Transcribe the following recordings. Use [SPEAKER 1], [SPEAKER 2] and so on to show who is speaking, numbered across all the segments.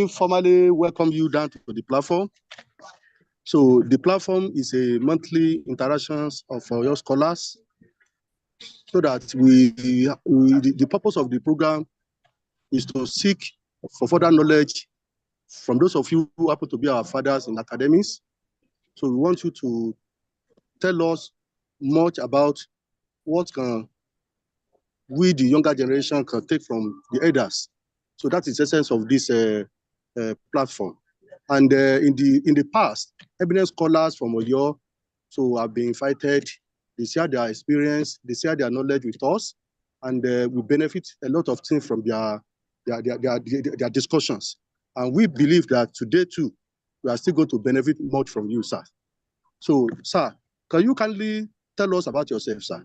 [SPEAKER 1] formally welcome you down to the platform. So the platform is a monthly interactions of your scholars, so that the purpose of the program is to seek for further knowledge from those of you who happen to be our fathers in academics. So we want you to tell us much about what can we, the younger generation, can take from the elders. So that is the essence of this platform. And in the past, eminent scholars from Oyo have been invited. They share their experience, they share their knowledge with us, and we benefit a lot of things from their discussions. And we believe that today too, we are still going to benefit much from you, sir. So, sir, can you kindly tell us about yourself, sir?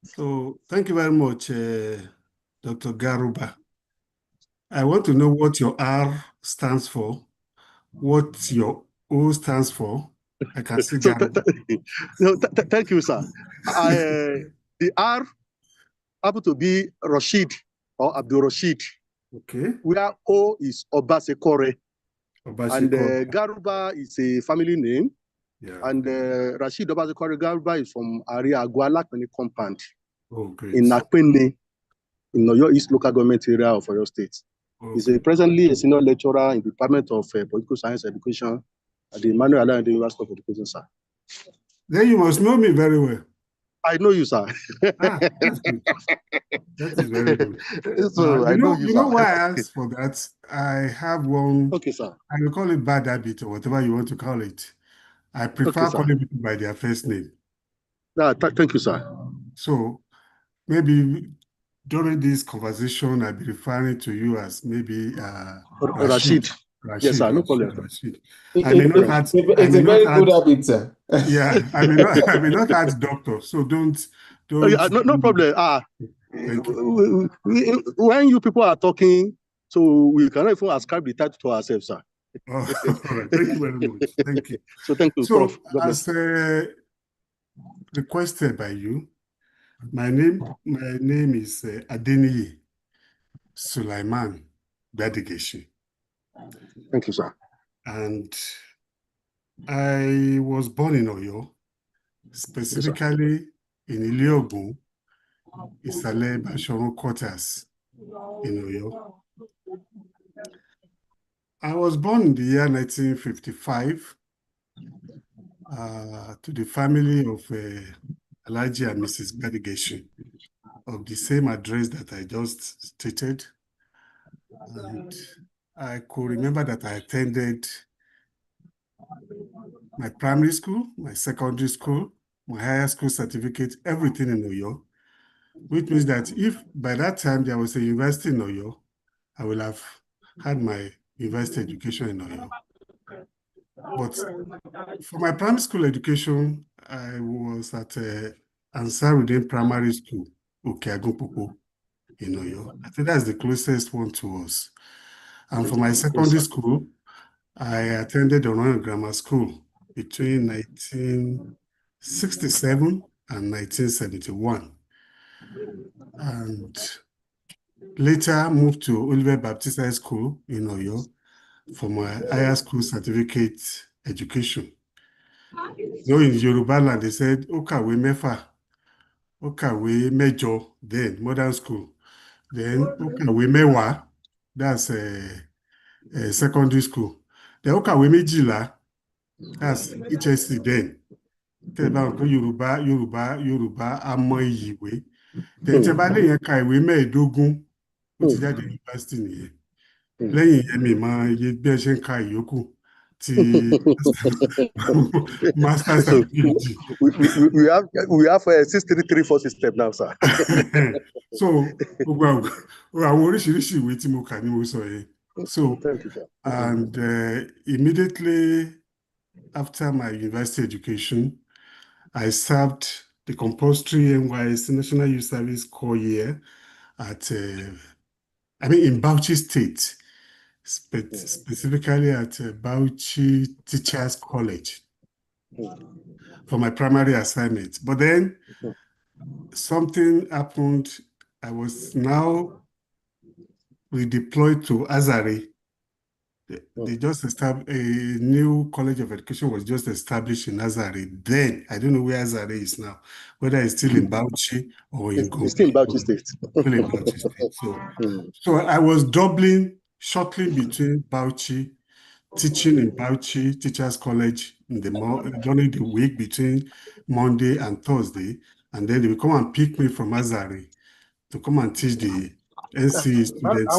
[SPEAKER 2] So, thank you very much, Dr. Garuba. I want to know what your R stands for, what your O stands for. I can see Garuba.
[SPEAKER 1] Thank you, sir. The R happen to be Rashid or Abdul Rashid.
[SPEAKER 2] Okay.
[SPEAKER 1] Where O is Obasekore. And Garuba is a family name. Yeah. And Rashid Obasekore Garuba is from Area Agualakpene compound.
[SPEAKER 2] Oh, great.
[SPEAKER 1] In Nakpene, in Oyo East local government area of Oyo State. Okay. He's presently a senior lecturer in the Department of Political Science Education at the Emmanuel Allen University of Education, sir.
[SPEAKER 2] Then you must know me very well.
[SPEAKER 1] I know you, sir.
[SPEAKER 2] That's good. That is very good.
[SPEAKER 1] So I know you,
[SPEAKER 2] you know why I asked for that? I have one.
[SPEAKER 1] Okay, sir.
[SPEAKER 2] I will call it bad habit or whatever you want to call it. I prefer calling people by their first name.
[SPEAKER 1] Thank you, sir.
[SPEAKER 2] So maybe during this conversation, I'll be referring to you as maybe Rashid.
[SPEAKER 1] Yes, sir. No problem.
[SPEAKER 2] Rashid. It's
[SPEAKER 3] a very good habit, sir.
[SPEAKER 2] Yeah, I may not add doctor, so don't.
[SPEAKER 1] No problem.
[SPEAKER 2] Thank you.
[SPEAKER 1] When you people are talking, so we cannot even ascribe the title to ourselves, sir.
[SPEAKER 2] Oh, all right. Thank you very much. Thank you.
[SPEAKER 1] So thank you,
[SPEAKER 2] so,
[SPEAKER 1] Prof.
[SPEAKER 2] As requested by you, my name is Adeniyi Sulaiman Badigeshi.
[SPEAKER 1] Thank you, sir.
[SPEAKER 2] And I was born in Oyo, specifically in Iliogun, Isale Bashoru quarters in Oyo. I was born in the year 1955 to the family of Alhaji and Mrs. Badigeshi of the same address that I just stated. And I could remember that I attended my primary school, my secondary school, my higher school certificate, everything in Oyo, which means that if by that time there was a university in Oyo, I will have had my university education in Oyo. But for my primary school education, I was at Ansarudin Primary School, Okeagunpopo, in Oyo. I think that's the closest one to us. And for my secondary school, I attended Oroyan Grammar School between 1967 and 1971. And later moved to Oliver Baptist High School in Oyo for my higher school certificate education. You know, in Yoruba land, they said, Okawe Mefa, Okawe Mejo, then modern school. Then Okawe Mewa, that's secondary school. Then Okawe Mejila, that's HSC then. Tell about Yoruba, Amo Iyiwe. Then Tebale Yanka Iwe Meedogun, which is at the university nìyẹn. Lẹ́yìn yẹn mi máa yẹ bí ẹ ṣe ń ka ìyókù ti masters and PhD.
[SPEAKER 1] We have a 6334 system now, sir.
[SPEAKER 2] So àwọn oríṣiríṣi ìwé tí mo kà ni mo sọ yẹn. So and immediately after my university education, I served the compulsory NYSC National Youth Service Corps year at in Bauchi State, specifically at Bauchi Teachers College for my primary assignment. But then something happened. I was now we deployed to Azare. They just established a new college of education was just established in Azare. Then I don't know where Azare is now, whether it's still in Bauchi or in Gombe.
[SPEAKER 1] It's still in Bauchi State.
[SPEAKER 2] Still in Bauchi State. So I was shuttling between Bauchi, teaching in Bauchi Teachers College during the week between Monday and Thursday, and then they will come and pick me from Azare to come and teach the NC students.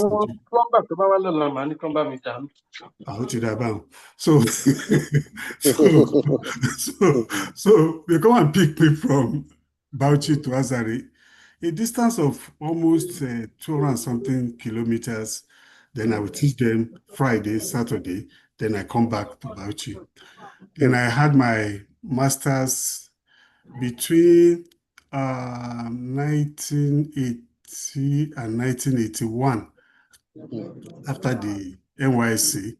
[SPEAKER 2] So they come and pick me from Bauchi to Azare, a distance of almost 200 and something kilometers. Then I will teach them Friday, Saturday. Then I come back to Bauchi. Then I had my master's between 1980 and 1981 after the NYSC.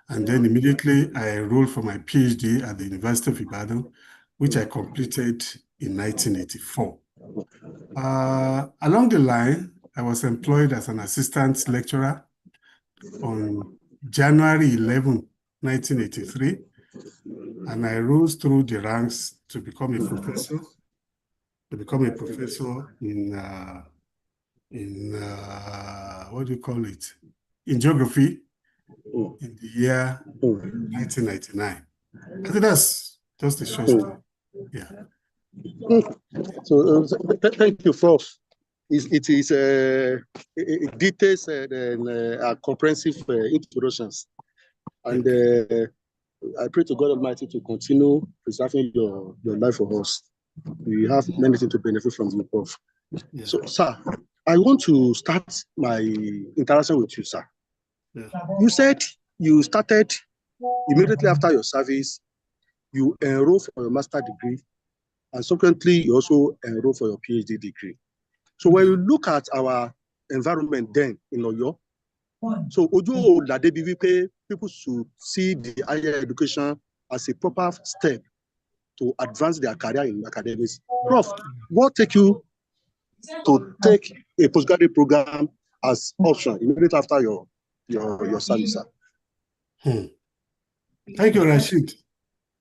[SPEAKER 2] And then immediately I enrolled for my PhD at the University of Ibadan, which I completed in 1984. Along the line, I was employed as an assistant lecturer on January 11, 1983, and I rose through the ranks to become a professor. In what do you call it? In geography in the year 1999. I think that's just a short story. Yeah.
[SPEAKER 1] So thank you, Prof. It is details and comprehensive introductions. And I pray to God Almighty to continue preserving your life for us. We have many things to benefit from you, Prof. Yeah. So, sir, I want to start my interaction with you, sir. Yeah. You said you started immediately after your service, you enrolled for your master's degree, and subsequently you also enrolled for your PhD degree. So when you look at our environment then in Oyo, so Ojo Ladebi, people should see the higher education as a proper step to advance their career in academics. Prof, what take you to take a postgraduate program as option immediately after your service, sir?
[SPEAKER 2] Thank you, Rashid.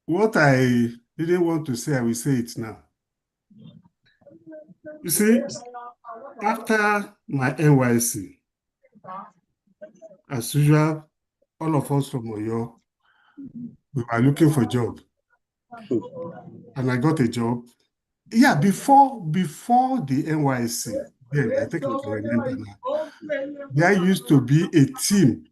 [SPEAKER 2] What I didn't want to say, I will say it now. You see, after my NYC, as usual, all of us from Oyo, we were looking for a job. And I got a job. Yeah, before the NYC, then I think I can remember now, there used to be a team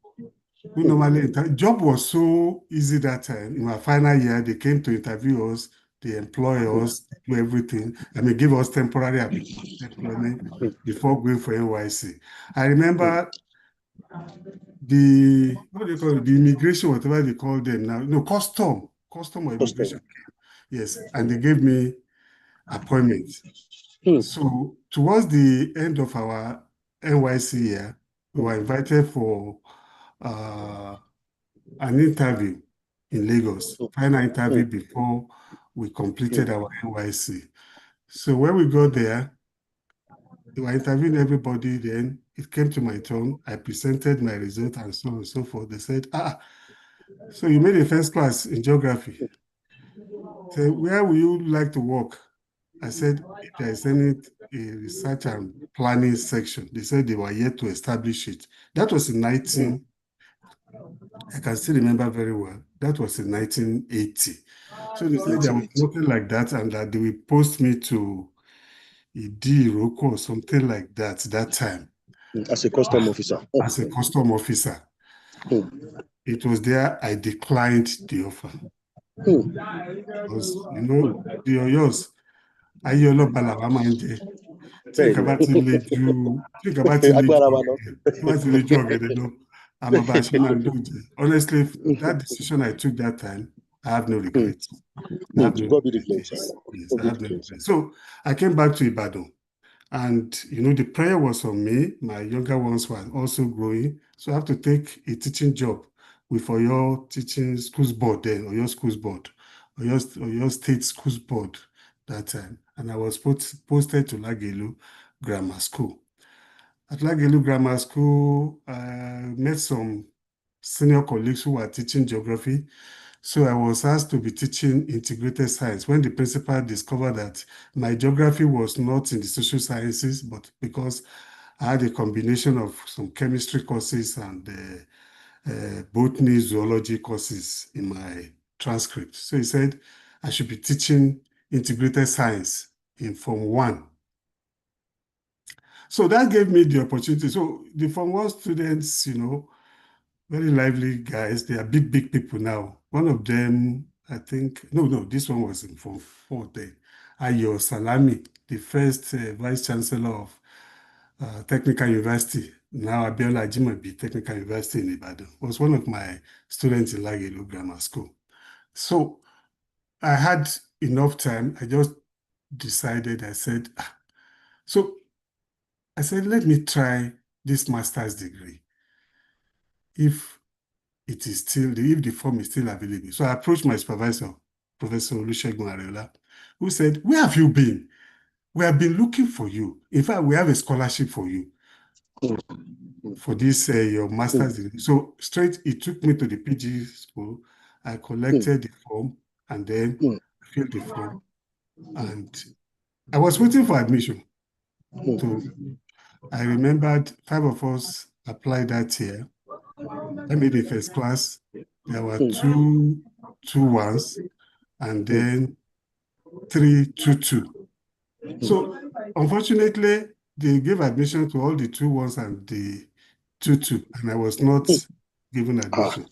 [SPEAKER 2] who normally, job was so easy that time. In my final year, they came to interview us, they employ us, do everything. I mean, give us temporary employment before going for NYC. I remember the, what do you call it, the immigration, whatever they call them now, no, custom or immigration. Yes, and they gave me appointment. So towards the end of our NYC year, we were invited for an interview in Lagos, final interview before we completed our NYC. So when we got there, they were interviewing everybody. Then it came to my turn. I presented my result and so on and so forth. They said, so you made a first class in geography. So where would you like to work? I said, if there is any research and planning section. They said they were yet to establish it. That was in I can still remember very well. That was in 1980. So they said there was nothing like that and that they will post me to Idi or something like that time.
[SPEAKER 1] As a custom officer.
[SPEAKER 2] As a custom officer. It was there I declined the offer. Because, you know, the Oyos, Ayolo Balabamanje. Think about it, honestly, that decision I took that time, I have no regrets. So I came back to Ibadan, and you know, the prayer was on me. My younger ones were also growing, so I have to take a teaching job with Oyo Teaching Schools Board then, Oyo Schools Board, Oyo State Schools Board that time, and I was posted to Lagelu Grammar School. at Lagelu Grammar School, I met some senior colleagues who were teaching geography. So I was asked to be teaching integrated science when the principal discovered that my geography was not in the social sciences, but because I had a combination of some chemistry courses and botany, zoology courses in my transcript. So he said I should be teaching integrated science in Form 1. So that gave me the opportunity. So the Form 1 students, very lively guys. They are big people now. One of them, I think, no, this one was in Form 4 then. Ayo Salami, the first vice chancellor of Technical University, now Abiola Ajimabi Technical University in Ibadan, was one of my students in Lagelu Grammar School. So I had enough time. I just decided, I said, let me try this master's degree. If the form is still available. So I approached my supervisor, Professor Olusegun Areola, who said, where have you been? We have been looking for you. In fact, we have a scholarship for you for this, your master's degree. So straight, he took me to the PG school. I collected the form and then filled the form. And I was waiting for admission. So I remembered 5 of us applied that year. I made the first class. There were two ones and then 3 2. So unfortunately, they gave admission to all the 2 ones and the 2, and I was not given admission.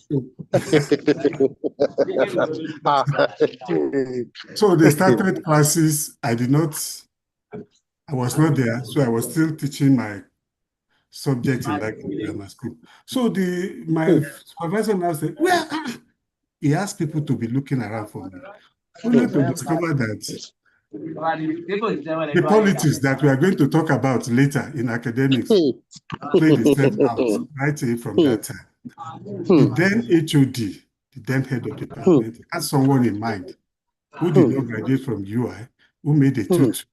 [SPEAKER 2] So they started classes. I was not there, so I was still teaching my subject in that grammar school. So my supervisor now said, well, he asked people to be looking around for me, only to discover that the politics that we are going to talk about later in academics played itself out right away from that time. The then HOD, the then head of the department, had someone in mind who did not graduate from UI, who made a tutu,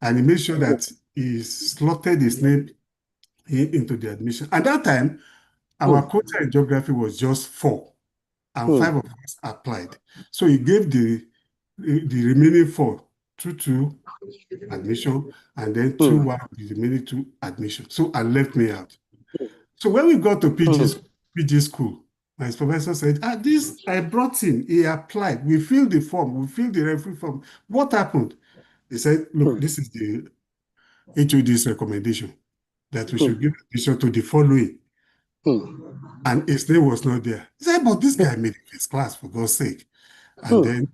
[SPEAKER 2] and he made sure that he slotted his name into the admission. At that time, our quota in geography was just 4, and 5 of us applied. So he gave the remaining 4 2 admission, and then 2 1 the remaining 2 admission. So I left me out. So when we got to PG school, my supervisor said, I brought him, he applied, we filled the form, we filled the referee form. What happened? He said, look, this is the HOD's recommendation that we should give admission to the following. And his name was not there. He said, but this guy made it first class, for God's sake. And then,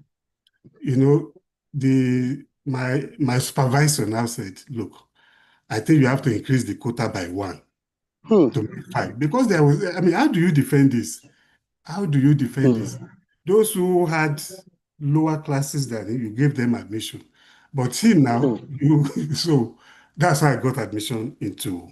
[SPEAKER 2] my supervisor now said, look, I think you have to increase the quota by 1 to make 5. Because how do you defend this? How do you defend this? Those who had lower classes than him, you gave them admission. But him now, so that's how I got admission into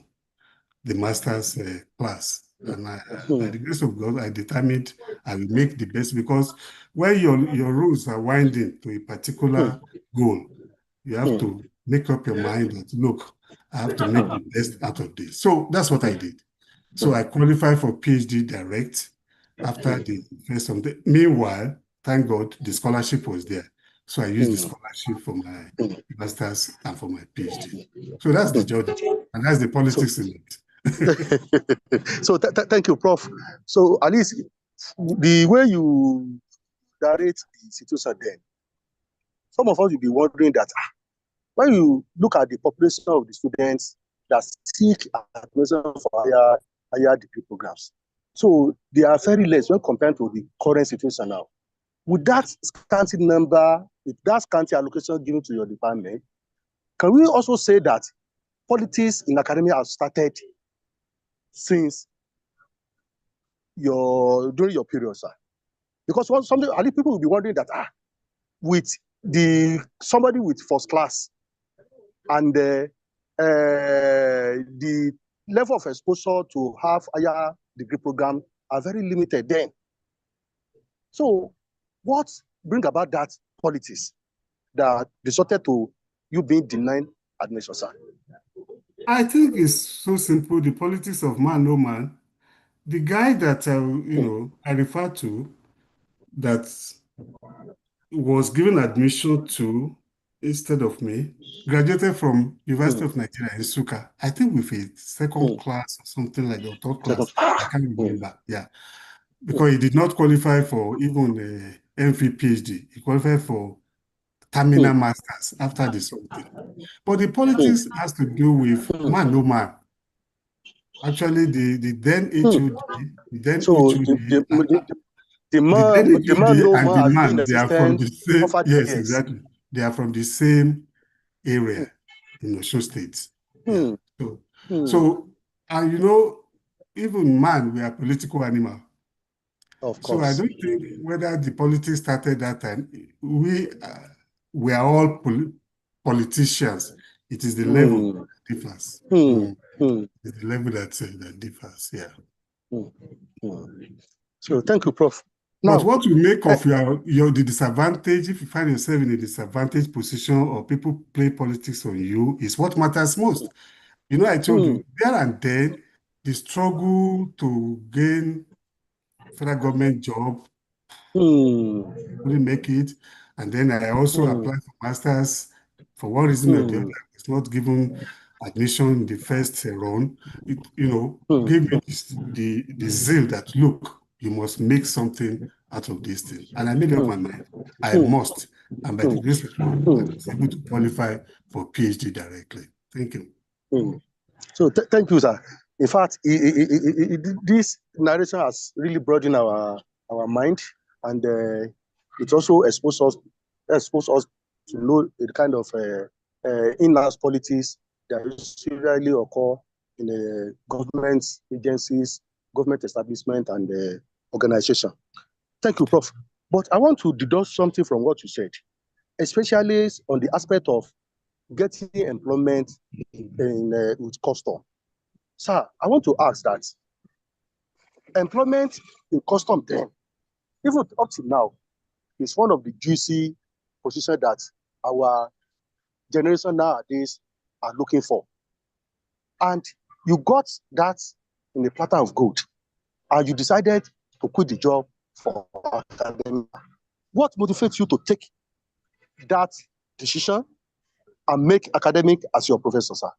[SPEAKER 2] the master's class. And by the grace of God, I determined I will make the best, because when your roads are winding to a particular goal, you have to make up your mind that, look, I have to make the best out of this. So that's what I did. So I qualified for PhD direct after the first of the. Meanwhile, thank God, the scholarship was there. So I used the scholarship for my master's and for my PhD. So that's the journey, and that's the politics in it.
[SPEAKER 1] So thank you, Prof. So at least the way you narrate the situation then, some of us will be wondering that when you look at the population of the students that seek admission for higher degree programs, so they are very less when compared to the current situation now. With that scanty number, with that scanty allocation given to your department, can we also say that politics in academia has started since during your period, sir? Because something, at least people will be wondering that with somebody with first class and the level of exposure to have higher degree program are very limited then. So what bring about that politics that resulted to you being denied admission, sir?
[SPEAKER 2] I think it's so simple. The politics of man, no man. The guy that I refer to that was given admission to instead of me, graduated from University of Nigeria in Suka. I think with a second class or something like that, or third class. I can't remember. Yeah, because he did not qualify for even a MPhil PhD. He qualified for terminal masters after the something. But the politics has to do with man, no man. Actually, the then HOD, the then
[SPEAKER 1] So
[SPEAKER 2] HOD,
[SPEAKER 1] the man no
[SPEAKER 2] and
[SPEAKER 1] man
[SPEAKER 2] the
[SPEAKER 1] has been
[SPEAKER 2] man, they are from
[SPEAKER 1] existent
[SPEAKER 2] the same,
[SPEAKER 1] over the
[SPEAKER 2] yes,
[SPEAKER 1] years.
[SPEAKER 2] exactly. They are from the same area in Osun State. Yeah. So, and even man, we are political animal.
[SPEAKER 1] Of
[SPEAKER 2] So I
[SPEAKER 1] course.
[SPEAKER 2] don't think whether the politics started that time, we are all politicians. It is the level that differs. It's the level that differs, yeah.
[SPEAKER 1] So thank you, Prof.
[SPEAKER 2] But
[SPEAKER 1] Now,
[SPEAKER 2] what you make of the disadvantage, if you find yourself in a disadvantaged position or people play politics on you, is what matters most. I told you, there and then, the struggle to gain federal government job, couldn't make it. And then I also applied for master's. For one reason or the other, I was not given admission in the first run. It, gave me the zeal that, look, you must make something out of this thing. And I made up my mind. I must. And by the grace of God, I was able to qualify for PhD directly. Thank you.
[SPEAKER 1] So thank you, sir. In fact, this narration has really broadened our mind, and it also exposed us to know the kind of in-house politics that usually occur in government agencies, government establishment, and organization. Thank you, Prof. But I want to deduce something from what you said, especially on the aspect of getting employment with custom. Sir, I want to ask that employment in custom then, even up to now, is one of the juicy positions that our generation nowadays are looking for. And you got that in a platter of gold, and you decided to quit the job for academia. What motivates you to take that decision and make academic as your professor, sir?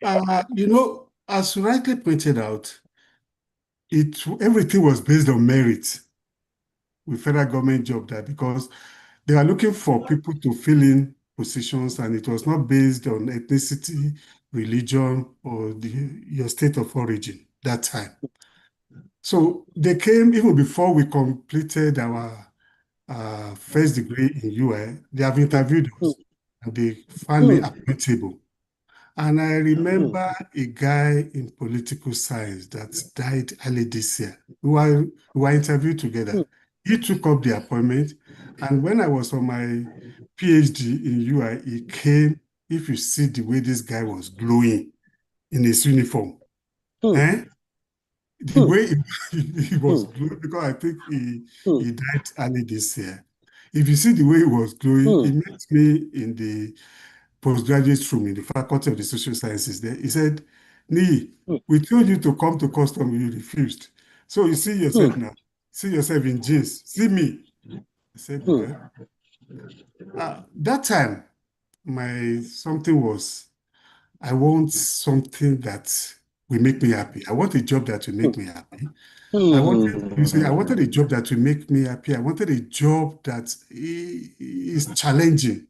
[SPEAKER 2] As you rightly pointed out, everything was based on merit with federal government job there, because they are looking for people to fill in positions, and it was not based on ethnicity, religion, or your state of origin that time. So they came even before we completed our first degree in UI. They have interviewed us, and they found me appointable. And I remember a guy in political science that died early this year. We were interviewed together. He took up the appointment. And when I was on my PhD in UI, he came. If you see the way this guy was glowing in his uniform, the way he was glowing, because I think he died early this year. If you see the way he was glowing, he met me in the postgraduate room in the Faculty of the Social Sciences there. He said, "Nee, we told you to come to custom, you refused. So you see yourself now. See yourself in jeans. See me." I said, well, that time, my something was, I want something that will make me happy. I want a job that will make me happy. I wanted a job that will make me happy. I wanted a job that is challenging.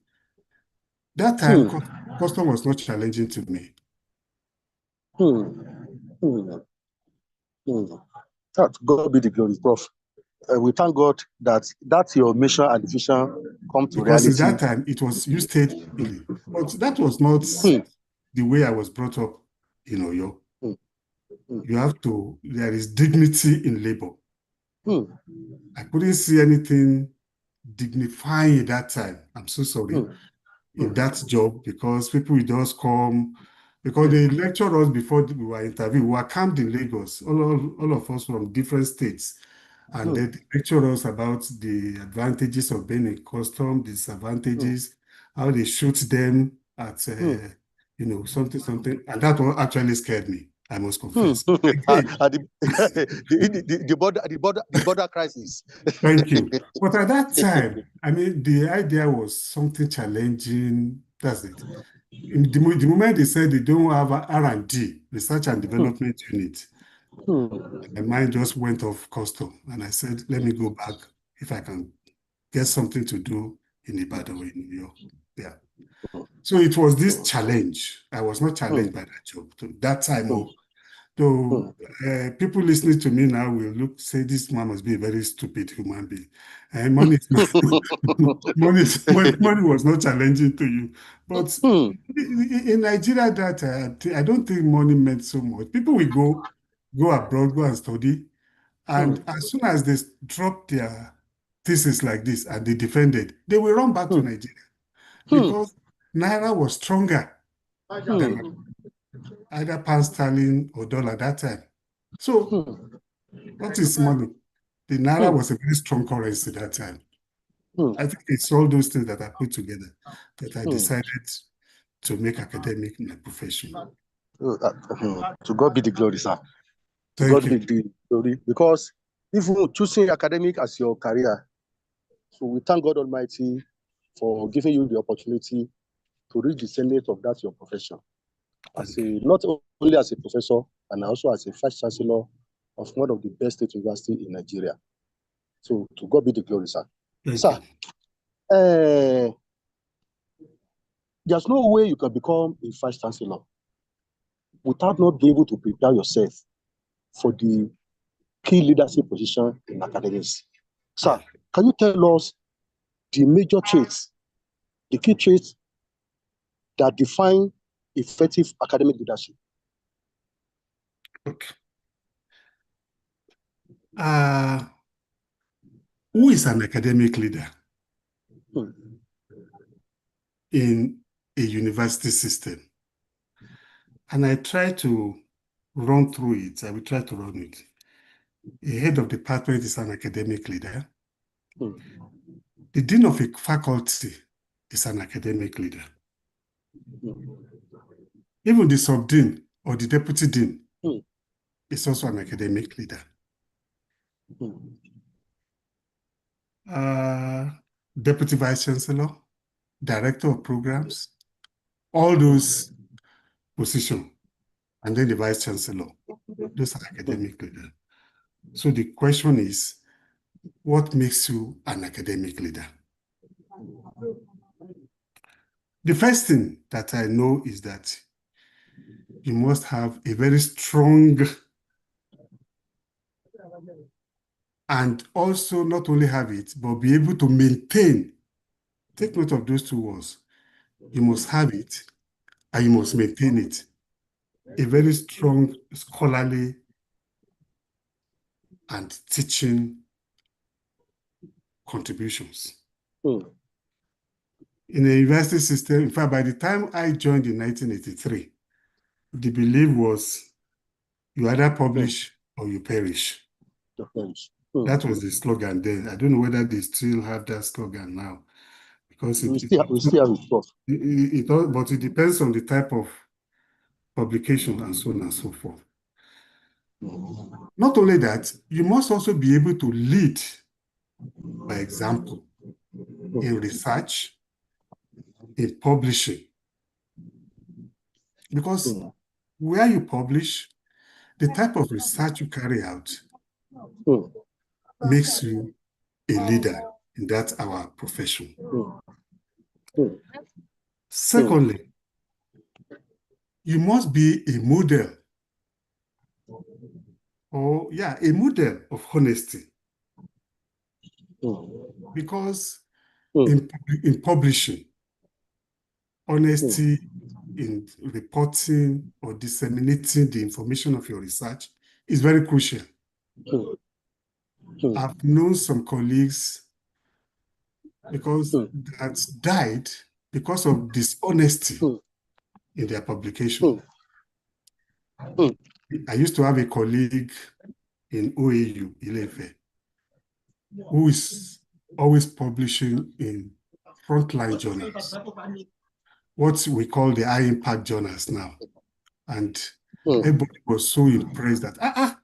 [SPEAKER 2] That time, custom was not challenging to me.
[SPEAKER 1] That God be the glory, Prof. We thank God that that's your mission and vision come to reality.
[SPEAKER 2] Because at that time, it was you stayed in, but that was not the way I was brought up in Oyo. You have to, there is dignity in labor. I couldn't see anything dignifying at that time. I'm so sorry. In that job, because people will just come, because they lectured us before we were interviewed. We were camped in Lagos, all of us from different states. And they lectured us about the advantages of being in custom, the disadvantages, how they shoot them at something, and that one actually scared me, I must confess. Again,
[SPEAKER 1] the border crisis.
[SPEAKER 2] Thank you. But at that time, I mean, the idea was something challenging. That's it. In the moment they said they don't have a R&D, research and development unit, my mind just went off custom, and I said, let me go back if I can get something to do in Ibadan or in New York. Yeah. So it was this challenge. I was not challenged by that job. So that time, people listening to me now will say this man must be a very stupid human being. And money was not challenging to you. But in Nigeria, I don't think money meant so much. People will go abroad, go and study. And as soon as they drop their thesis like this and they defended, they will run back to Nigeria because Naira was stronger than either pound sterling or dollar that time. So, what is money? The Naira was a very strong currency that time. I think it's all those things that I put together that I decided to make academic my profession.
[SPEAKER 1] To God be the glory, sir. To
[SPEAKER 2] Thank
[SPEAKER 1] God
[SPEAKER 2] you.
[SPEAKER 1] be the glory. Because even choosing academic as your career, so we thank God Almighty for giving you the opportunity to reach the zenith of that your profession. Not only as a professor, and also as a vice chancellor of one of the best state universities in Nigeria. So to God be the glory, sir.
[SPEAKER 2] Thank
[SPEAKER 1] you. There's no way you can become a vice chancellor without not being able to prepare yourself for the key leadership position in academics. Sir, can you tell us the major traits, the key traits that define effective academic leadership?
[SPEAKER 2] Okay. Who is an academic leader in a university system? And I try to run through it. I will try to run it. A head of department is an academic leader. The dean of a faculty is an academic leader. Even the sub-dean or the deputy dean is also an academic leader. Deputy vice chancellor, director of programs, all those positions, and then the vice chancellor, those are academic leaders. So the question is, what makes you an academic leader? The first thing that I know is that you must have a very strong and also not only have it, but be able to maintain. Take note of those two words. You must have it and you must maintain it. A very strong scholarly and teaching contributions. In the university system, in fact, by the time I joined in 1983, the belief was you either publish or you perish. That was the slogan then. I don't know whether they still have that slogan now. Because
[SPEAKER 1] we still have it.
[SPEAKER 2] But it depends on the type of publication and so on and so forth. Not only that, you must also be able to lead by example in research, in publishing. Because where you publish, the type of research you carry out makes you a leader in that our profession. Secondly, you must be a model a model of honesty. Because in publishing, honesty in reporting or disseminating the information of your research is very crucial. I've known some colleagues that died because of dishonesty in their publication. I used to have a colleague in OAU, Ilefe, who is always publishing in frontline journals. what we call the high impact journals now. And everybody was so impressed that,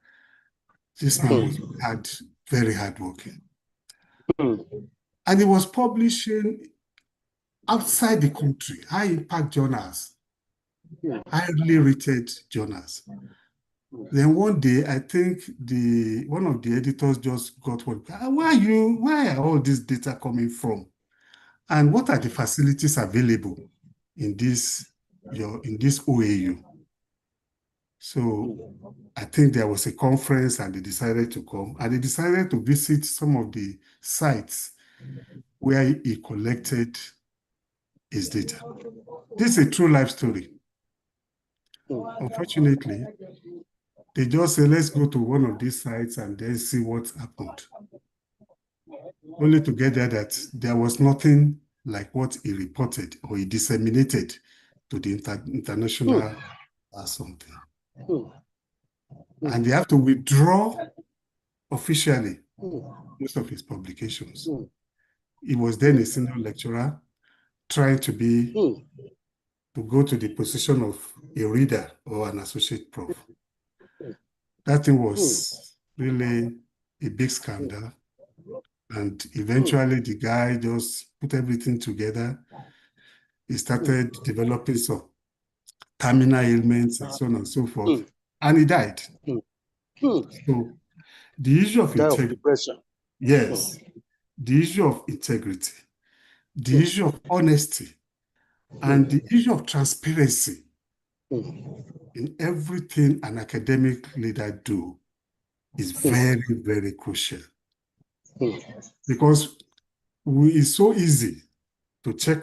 [SPEAKER 2] this man was very hardworking. And he was publishing outside the country, high impact journals, highly rated journals. Then one day, I think one of the editors just got one. Where are all this data coming from? And what are the facilities available in this OAU? So I think there was a conference and they decided to come, and they decided to visit some of the sites where he collected his data. This is a true life story. Unfortunately, they just say, let's go to one of these sites and then see what happened. Only to get there that there was nothing like what he reported or he disseminated to the international or something. And they have to withdraw officially most of his publications. He was then a senior lecturer trying to go to the position of a reader or an associate prof. That thing was really a big scandal. And eventually the guy just put everything together. He started developing some terminal ailments and so on and so forth. And he died. So the issue of integrity. Yes. The issue of integrity, the issue of honesty, and the issue of transparency in everything an academic leader do is very, very crucial. Because it's so easy to check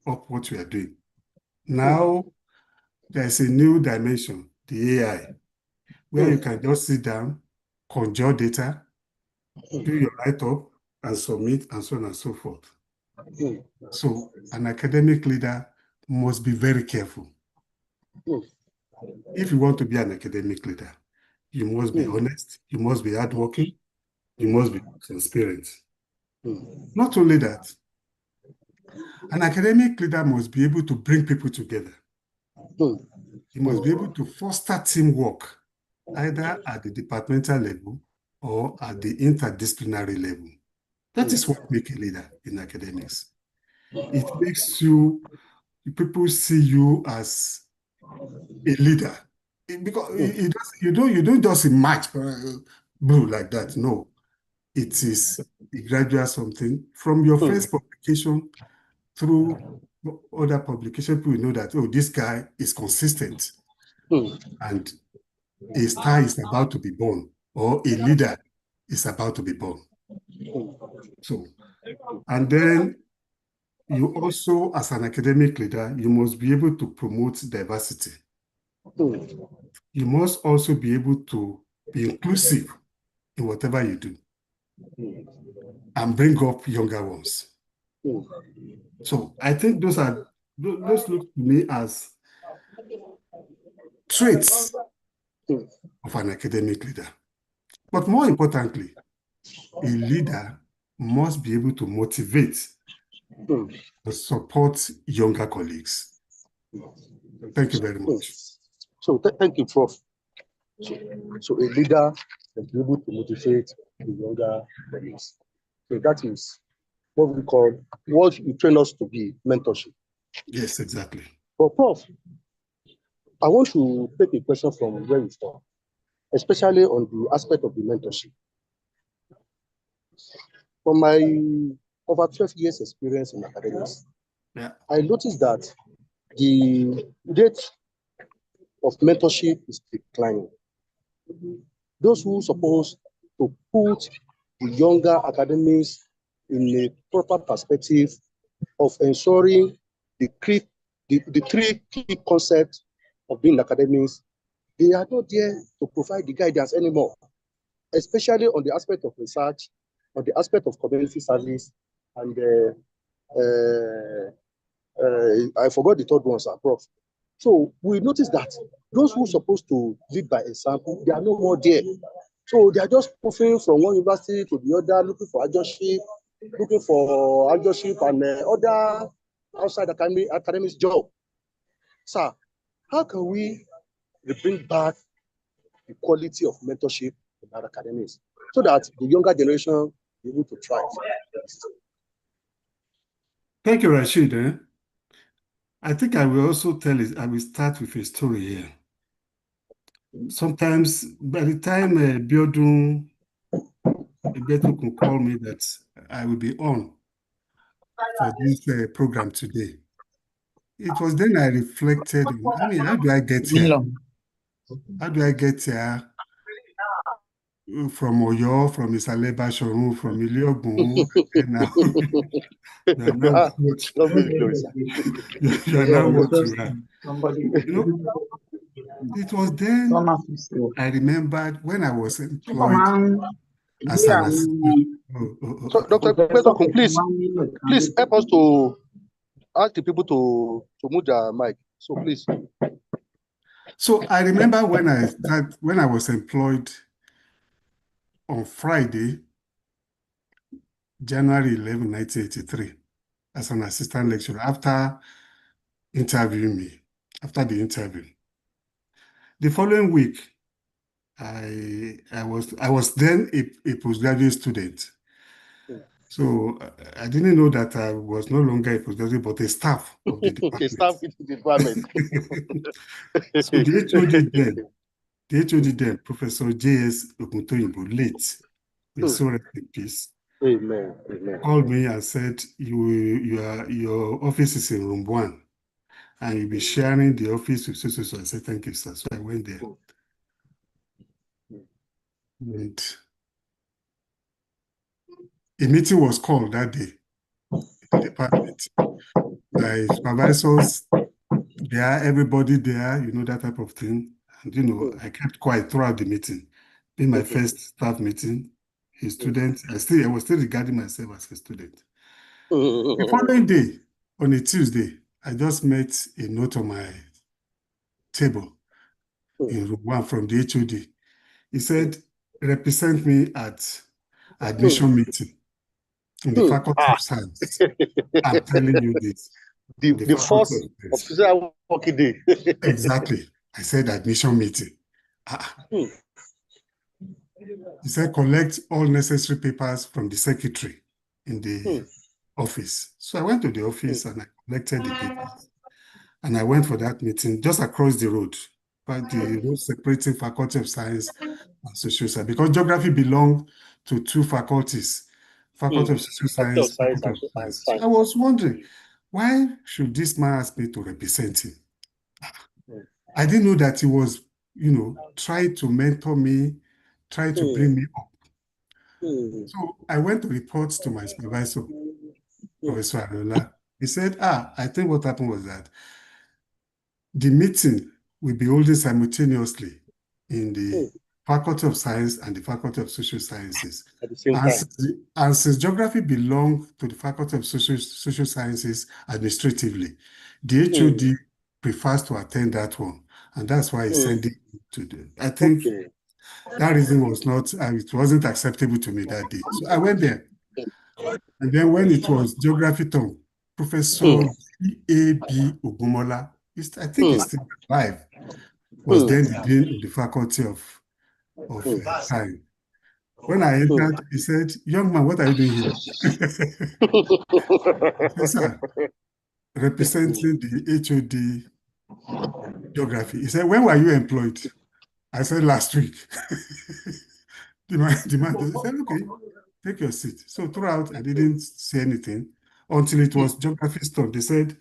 [SPEAKER 2] up what we are doing. Now, there's a new dimension, the AI, where you can just sit down, conjure data, do your write-up, and submit, and so on and so forth. So an academic leader must be very careful. If you want to be an academic leader, you must be honest, you must be hardworking, you must be transparent. Not only that, an academic leader must be able to bring people together. He must be able to foster teamwork, either at the departmental level or at the interdisciplinary level. That is what makes a leader in academics. It makes people see you as a leader. Because you don't just match blue like that. No, it is a gradual something. From your first publication through other publications, people know that, this guy is consistent. And a star is about to be born, or a leader is about to be born. So, and then you also, as an academic leader, you must be able to promote diversity. You must also be able to be inclusive in whatever you do and bring up younger ones. So I think those look to me as traits of an academic leader. But more importantly, a leader must be able to motivate and support younger colleagues. Thank you very much.
[SPEAKER 1] So thank you, Prof. So a leader is able to motivate the younger colleagues. So that is what we call, what you train us to be, mentorship.
[SPEAKER 2] Yes, exactly.
[SPEAKER 1] But Prof, I want to take a question from where you start, especially on the aspect of the mentorship. From my over 12 years experience in academics, I noticed that the rate of mentorship is declining. Those who are supposed to put the younger academics in a proper perspective of ensuring the three key concepts of being academics, they are not there to provide the guidance anymore, especially on the aspect of research, on the aspect of community service, and I forgot the third one, sir, Prof. So we noticed that those who are supposed to lead by example, they are no more there. So they are just moving from one university to the other, looking for adjunctship and other outside academics job. sir, how can we bring back the quality of mentorship in our academies so that the younger generation be able to thrive?
[SPEAKER 2] Thank you, Rashid. I think I will also tell it, I will start with a story here. Sometimes by the time Biodun could call me that I will be on for this program today, it was then I reflected on, I mean, how do I get here? How do I get here from Oyo, from Isale Basharun, from Iliogun, and now you are now what
[SPEAKER 1] God be the glory, sir.
[SPEAKER 2] you are now what you are. You know, it was then I remembered when I was employed as an assistant.
[SPEAKER 1] So, Dr. Betokun, please help us to ask the people to move their mic. So, please.
[SPEAKER 2] So I remember when I was employed on Friday, January 11, 1983, as an assistant lecturer after interviewing me, after the interview. The following week, I was then a postgraduate student. So I didn't know that I was no longer a postgraduate, but a staff of the department.
[SPEAKER 1] A staff in the department.
[SPEAKER 2] So the HOD then, Professor J.S. Oguntoyinbo, late, may so rest in peace.
[SPEAKER 1] Amen. Amen.
[SPEAKER 2] Called me and said, your office is in room 1, and you'll be sharing the office with so. I said, thank you, sir. So I went there. And a meeting was called that day in the department. My supervisors there, everybody there, you know, that type of thing. And, you know, I kept quiet throughout the meeting. In my first staff meeting, a student, I was still regarding myself as a student. The following day, on a Tuesday, I just met a note on my table in room 1 from the HOD. He said, represent me at admission meeting in the Faculty of Science. I'm telling you this.
[SPEAKER 1] The first official working day.
[SPEAKER 2] Exactly. I said admission meeting. He said, collect all necessary papers from the secretary in the office. So I went to the office and I collected the papers. And I went for that meeting just across the road, by the road separating Faculty of Science and Social Science, because geography belonged to 2 faculties, Faculty of Social Science, Faculty of Science. So I was wondering, why should this man ask me to represent him? I didn't know that he was, you know, trying to mentor me, trying to bring me up. So I went to report to my supervisor, Professor Arola. He said, I think what happened was that the meeting will be holding simultaneously in the Faculty of Science and the Faculty of Social Sciences.
[SPEAKER 1] At the same time.
[SPEAKER 2] And since geography belongs to the Faculty of Social Sciences administratively, the HOD prefers to attend that one. And that's why he's sending it to them. I think that reason was not, it wasn't acceptable to me that day. So I went there. And then when it was geography term, Professor B.A.B. Ogumola, I think he's still alive, was then the dean of the Faculty of Science. When I entered, he said, young man, what are you doing here? I said, sir, representing the HOD geography. He said, when were you employed? I said, last week. the man said, okay, take your seat. So throughout, I didn't say anything until it was geography stuff. They said,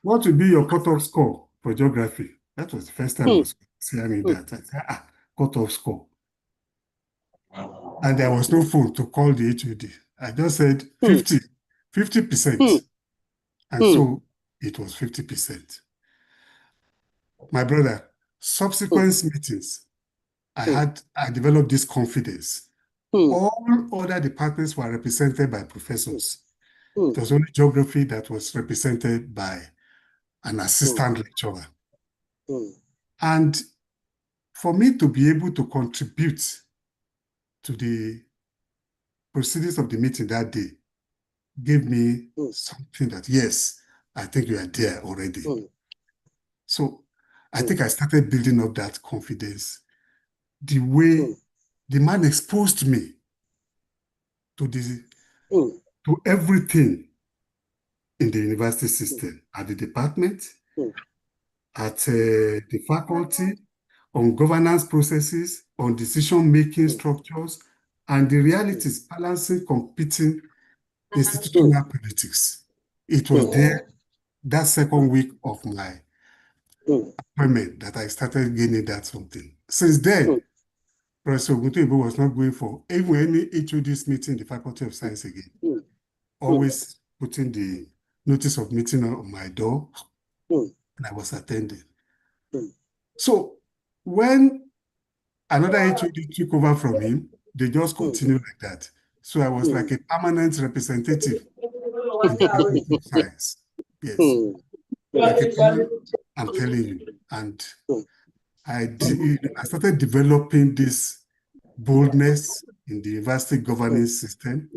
[SPEAKER 2] what will be your cutoff score for geography? That was the first time I was hearing that. I said, cutoff score. And there was no phone to call the HOD. I just said 50%. And so it was 50%. My brother, subsequent meetings, I developed this confidence. All other departments were represented by professors. It was only geography that was represented by an assistant lecturer. And for me to be able to contribute to the proceedings of the meeting that day gave me something that, yes, I think you are there already. So I think I started building up that confidence. The way the man exposed me to to everything in the university system, at the department, at the faculty, on governance processes, on decision-making structures, and the realities balancing competing institutional politics. It was there, that second week of my appointment, that I started gaining that something. Since then, Professor Oguntoyibo was not going for even any HOD's meeting in the Faculty of Science again. Always putting the notice of meeting on my door, and I was attending. So when another HOD took over from him, they just continued like that. So I was like a permanent representative in the Faculty of Science. Yes. Like a permanent, I'm telling you. And I started developing this boldness in the university governance system,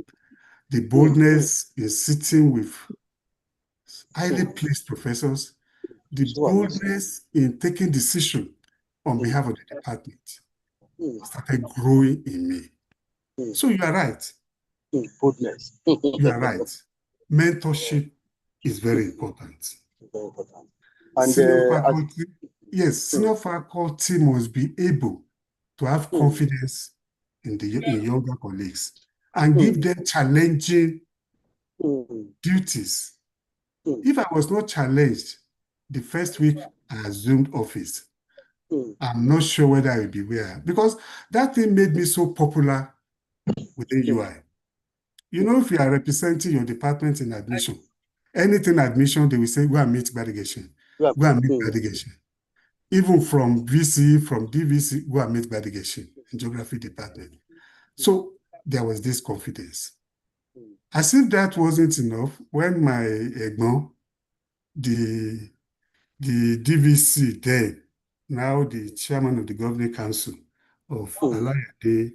[SPEAKER 2] the boldness in sitting with highly placed professors, the boldness in taking decision on behalf of the department started growing in me. So you are right.
[SPEAKER 1] Boldness.
[SPEAKER 2] You are right. Mentorship is very important.
[SPEAKER 1] And
[SPEAKER 2] senior faculty, senior faculty must be able to have confidence in younger colleagues and give them challenging duties. If I was not challenged the first week I assumed office, I'm not sure whether I will be where, because that thing made me so popular within UI. You know, if you are representing your department in admission, anything admission, they will say, go and meet Gbadigeshin. Go and meet Gbadigeshin. Even from VC, from DVC, go and meet Gbadigeshin in geography department. So there was this confidence. As if that wasn't enough, when my Egbon, the DVC then, now the chairman of the governing council of Alayade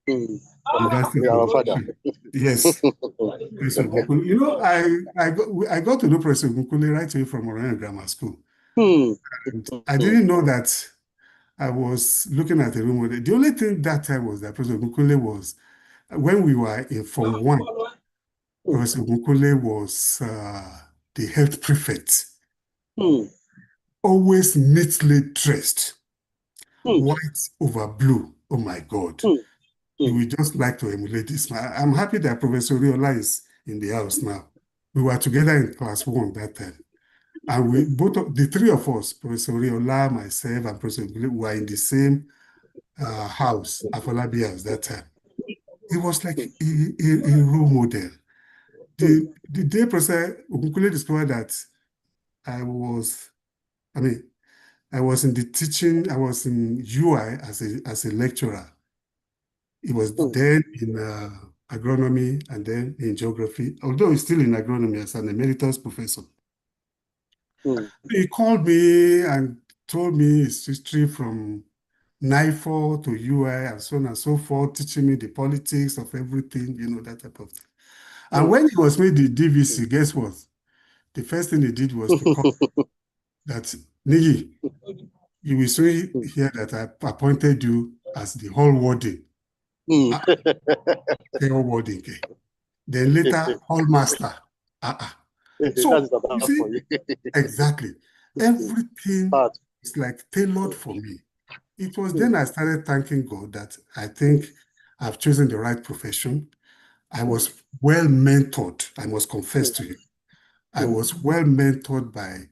[SPEAKER 2] University of Education. Yes. You know, I got to know Professor Ogunkole right away from Orion Grammar School. And I didn't know that I was looking at the room with it. The only thing that time was that Professor Ogunkole was, when we were in Form 1, Professor Ogunkole was the health prefect. Always neatly dressed, white over blue. Oh my God. You would just like to emulate this. I'm happy that Professor Riola is in the house now. We were together in class 1 that time. And we both, the three of us, Professor Riola, myself, and Professor Gule, were in the same house, Afolabi house that time. It was like a role model. The day Professor Ogunkole discovered that I was in the teaching, I was in UI as a lecturer. It was then in agronomy and then in geography, although he's still in agronomy as an emeritus professor. He called me and told me his history from NIFO to UI and so on and so forth, teaching me the politics of everything, you know, that type of thing. And when he was made the DVC, guess what? The first thing he did was to call that, Nigi, you will soon hear that I appointed you as the hall warden. Hall warden. Then later, hall master. So, you see, exactly. Everything is like tailored for me. It was then I started thanking God that I think I've chosen the right profession. I was well mentored, I must confess to you. I was well mentored by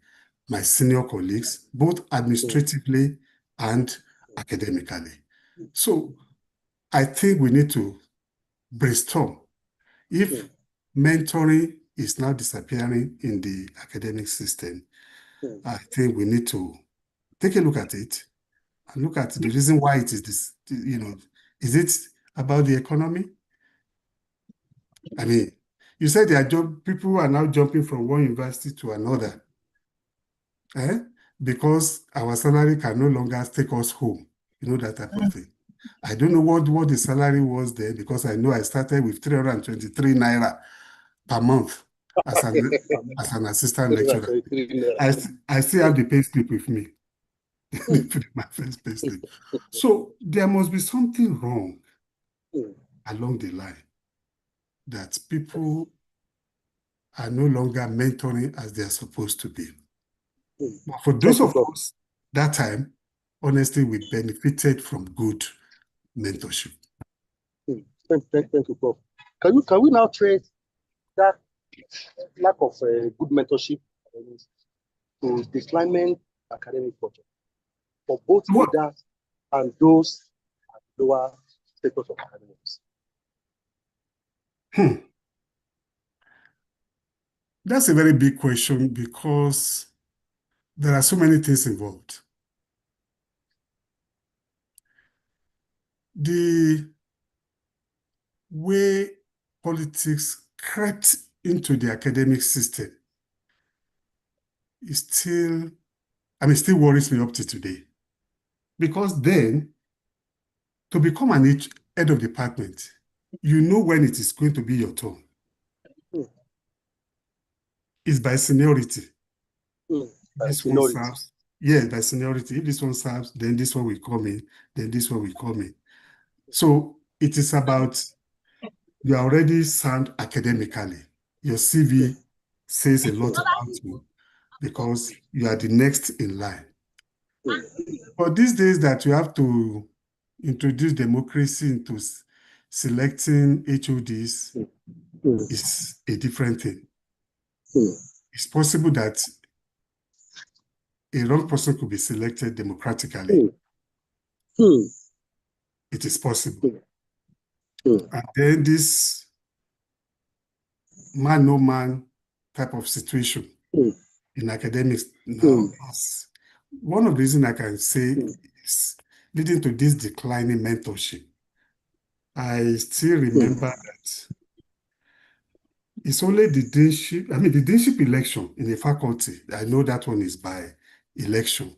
[SPEAKER 2] my senior colleagues, both administratively and academically. So I think we need to brainstorm. If mentoring is now disappearing in the academic system, I think we need to take a look at it and look at the reason why it is this, you know, is it about the economy? I mean, you said people are now jumping from one university to another. Because our salary can no longer take us home, you know, that type of thing. I don't know what the salary was there, because I know I started with 323 naira per month. as an assistant lecturer. I still have the pay slip with me. My first pay slip. So there must be something wrong along the line that people are no longer mentoring as they are supposed to be. But for those of us that time, honestly, we benefited from good mentorship.
[SPEAKER 1] Thank you, Prof. Can we now trace that lack of good mentorship to declining academic culture for both leaders and those at lower status of academics?
[SPEAKER 2] That's a very big question because there are so many things involved. The way politics crept into the academic system is still worries me up to today. Because then, to become an head of department, you know when it is going to be your turn. It's by seniority.
[SPEAKER 1] By seniority.
[SPEAKER 2] Yes, by seniority. If this one serves, then this one will come in, then this one will come in. So it is about you are already sound academically. Your CV says a lot about you because you are the next in line. But these days that you have to introduce democracy into selecting HODs is a different thing. It's possible that a wrong person could be selected democratically. It is possible. And then this man no man type of situation in academics now is one of the reasons I can say is leading to this declining mentorship. I still remember that it's only the deanship election in a faculty. I know that one is by election.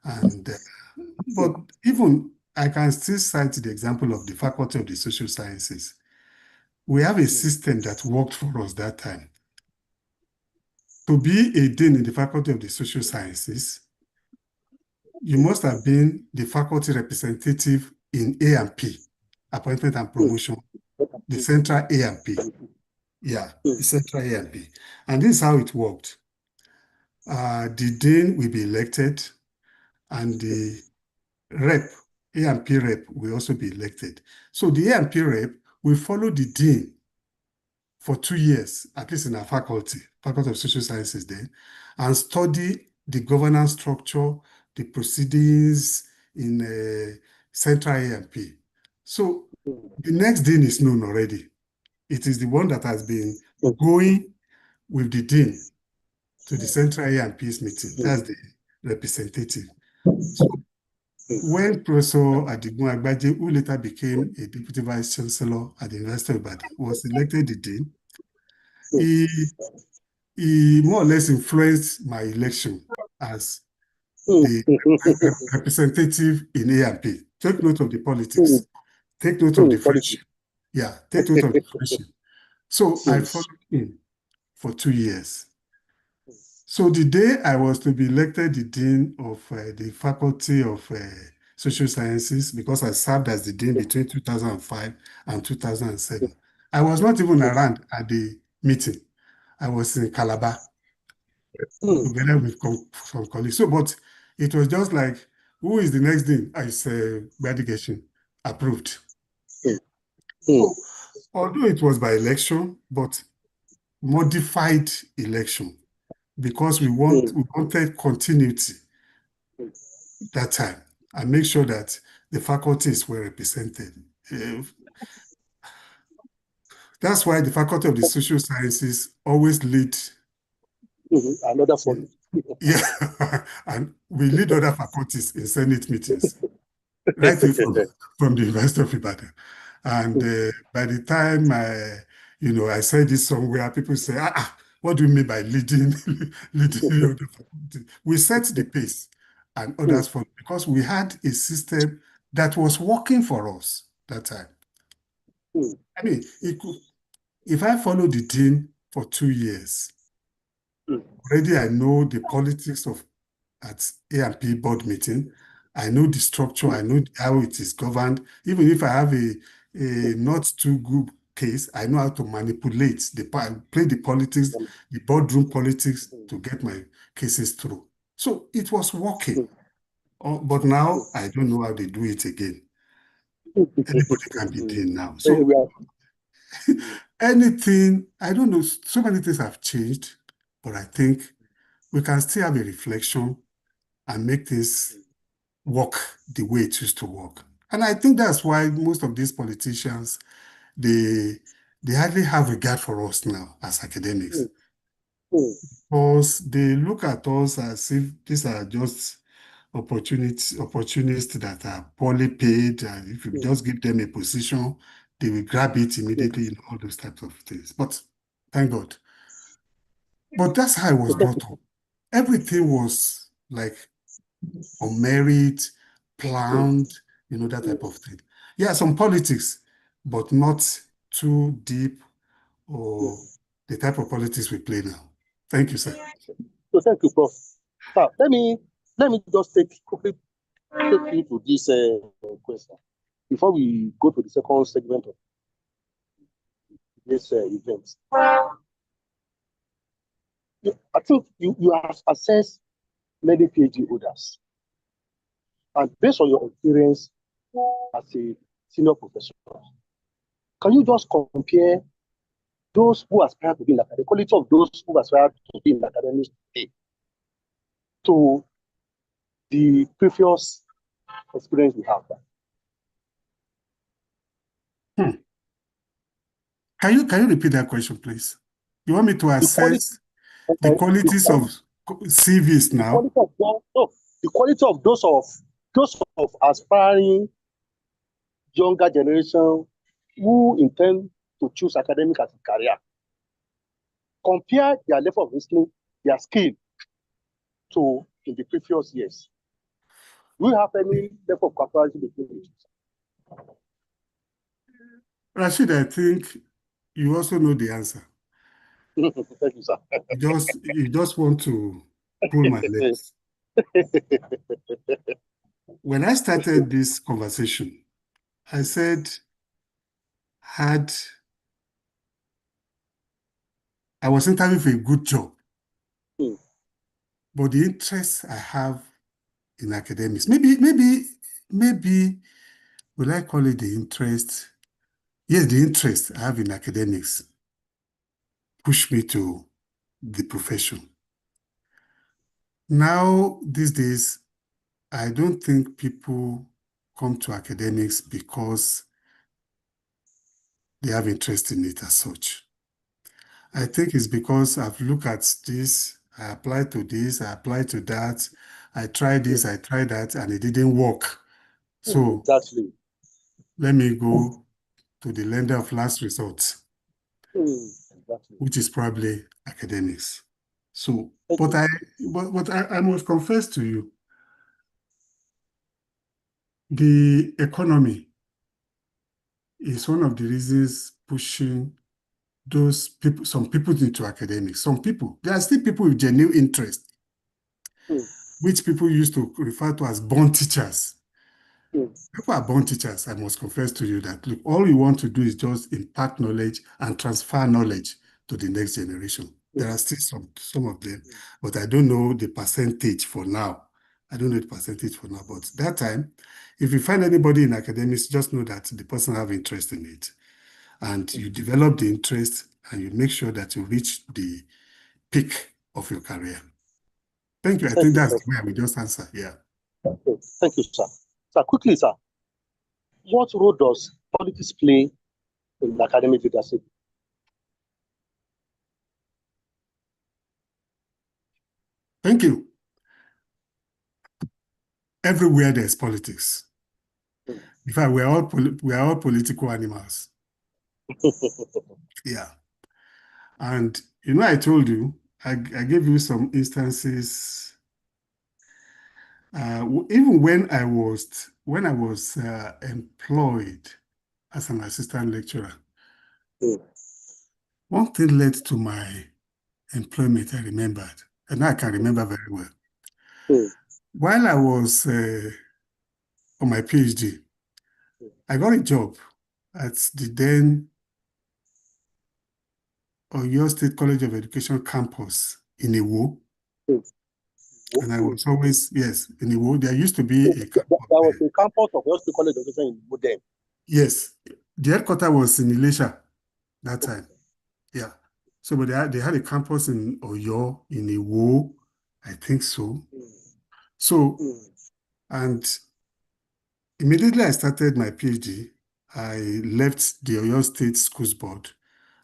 [SPEAKER 2] And but even I can still cite the example of the Faculty of the Social Sciences. We have a system that worked for us that time. To be a dean in the Faculty of the Social Sciences, you must have been the faculty representative in A&P, appointment and promotion, the central A&P. Yeah, the central A&P. And this is how it worked. The dean will be elected and the rep, A&P rep, will also be elected. So the A&P rep will follow the dean for 2 years, at least in our faculty of Social Sciences then, and study the governance structure, the proceedings in central A&P. So the next dean is known already. It is the one that has been going with the dean to the central A&P's meeting. That's the representative. So when Professor Adigun Agbaje, who later became a deputy vice chancellor at the University of Ibadan, was elected the dean, he more or less influenced my election as the representative in A&P. Take note of the politics. Take note of the friendship. Yeah, take note of the friendship. So I followed him for 2 years. So the day I was to be elected the dean of the Faculty of Social Sciences, because I served as the dean between 2005 and 2007, I was not even around at the meeting. I was in Calabar together with some colleagues. So, but it was just like, who is the next dean? I said, Gbadigeshin, approved. So, although it was by election, but modified election, because we wanted continuity that time and make sure that the faculties were represented. That's why the Faculty of the Social Sciences always lead
[SPEAKER 1] another follow.
[SPEAKER 2] Yeah, and we lead other faculties in Senate meetings, right from the University of Ibadan. And by the time I said this somewhere, people say, what do you mean by leading the other faculty? We set the pace and others follow because we had a system that was working for us that time. I mean, if I follow the dean for 2 years. Already I know the politics of at A&P board meeting. I know the structure, I know how it is governed. Even if I have a not too good case, I know how to manipulate play the politics, the boardroom politics to get my cases through. So it was working. But now I don't know how they do it again. Anybody can be doing now. So anything, I don't know, so many things have changed, but I think we can still have a reflection and make this work the way it used to work. And I think that's why most of these politicians, they hardly have regard for us now as academics. Because they look at us as if these are just opportunists that are poorly paid, and if you just give them a position, they will grab it immediately, all those types of things. But thank God. But that's how I was brought up. Everything was like on merit, planned, that type of thing. Yeah, some politics, but not too deep or the type of politics we play now. Thank you, sir.
[SPEAKER 1] So thank you, Prof. Now, let me just quickly take you to this question before we go to the second segment of this event. I think you have assessed many PhD holders, and based on your experience as a senior professor, can you just compare those who aspire to be in the quality of those who aspire to be in academics today to the previous experience we have?
[SPEAKER 2] Can you repeat that question, please? You want me to assess the qualities of CVs now?
[SPEAKER 1] The quality of those of aspiring younger generation who intend to choose academic as a career. Compare their level of listening, their skill to in the previous years. Do you have any level of comparison between the two?
[SPEAKER 2] Rashid, I think you also know the answer.
[SPEAKER 1] Thank you, sir.
[SPEAKER 2] You just want to pull my legs. When I started this conversation, I said, I was interviewing for a good job, but the interest I have in academics, maybe, will I call it the interest? Yes, the interest I have in academics pushed me to the profession. Now, these days, I don't think people come to academics because they have interest in it as such. I think it's because I've looked at this, I applied to this, I applied to that, I tried this, I tried that, and it didn't work. So
[SPEAKER 1] exactly.
[SPEAKER 2] Let me go to the lender of last resort,
[SPEAKER 1] exactly.
[SPEAKER 2] which is probably academics. So, but I must confess to you, the economy is one of the reasons pushing some people into academics. There are still people with genuine interest, which people used to refer to as born teachers. People are born teachers, I must confess to you that, look, all you want to do is just impart knowledge and transfer knowledge to the next generation. There are still some of them, but I don't know the percentage for now. But that time, if you find anybody in academics, just know that the person have interest in it. And you develop the interest and you make sure that you reach the peak of your career. Thank you. I think that's the way I will just answer. Yeah.
[SPEAKER 1] Thank you, sir. Sir, quickly, sir. What role does politics play in academic leadership?
[SPEAKER 2] Thank you. Everywhere there's politics. In fact, we are all political animals. Yeah. And I told you, I gave you some instances. Even when I was employed as an assistant lecturer, one thing led to my employment, I remembered, and I can remember very well. While I was on my PhD, I got a job at the then Oyo State College of Education campus in Iwo. And I was always, yes, in Iwo. There used to be a campus.
[SPEAKER 1] That was the campus of Oyo State College of Education in Iwo then.
[SPEAKER 2] Yes. The headquarters was in Ilesha that time. Yeah. So, but they had a campus in Oyo, in Iwo, I think so. So, and immediately I started my PhD, I left the Oyo State Schools Board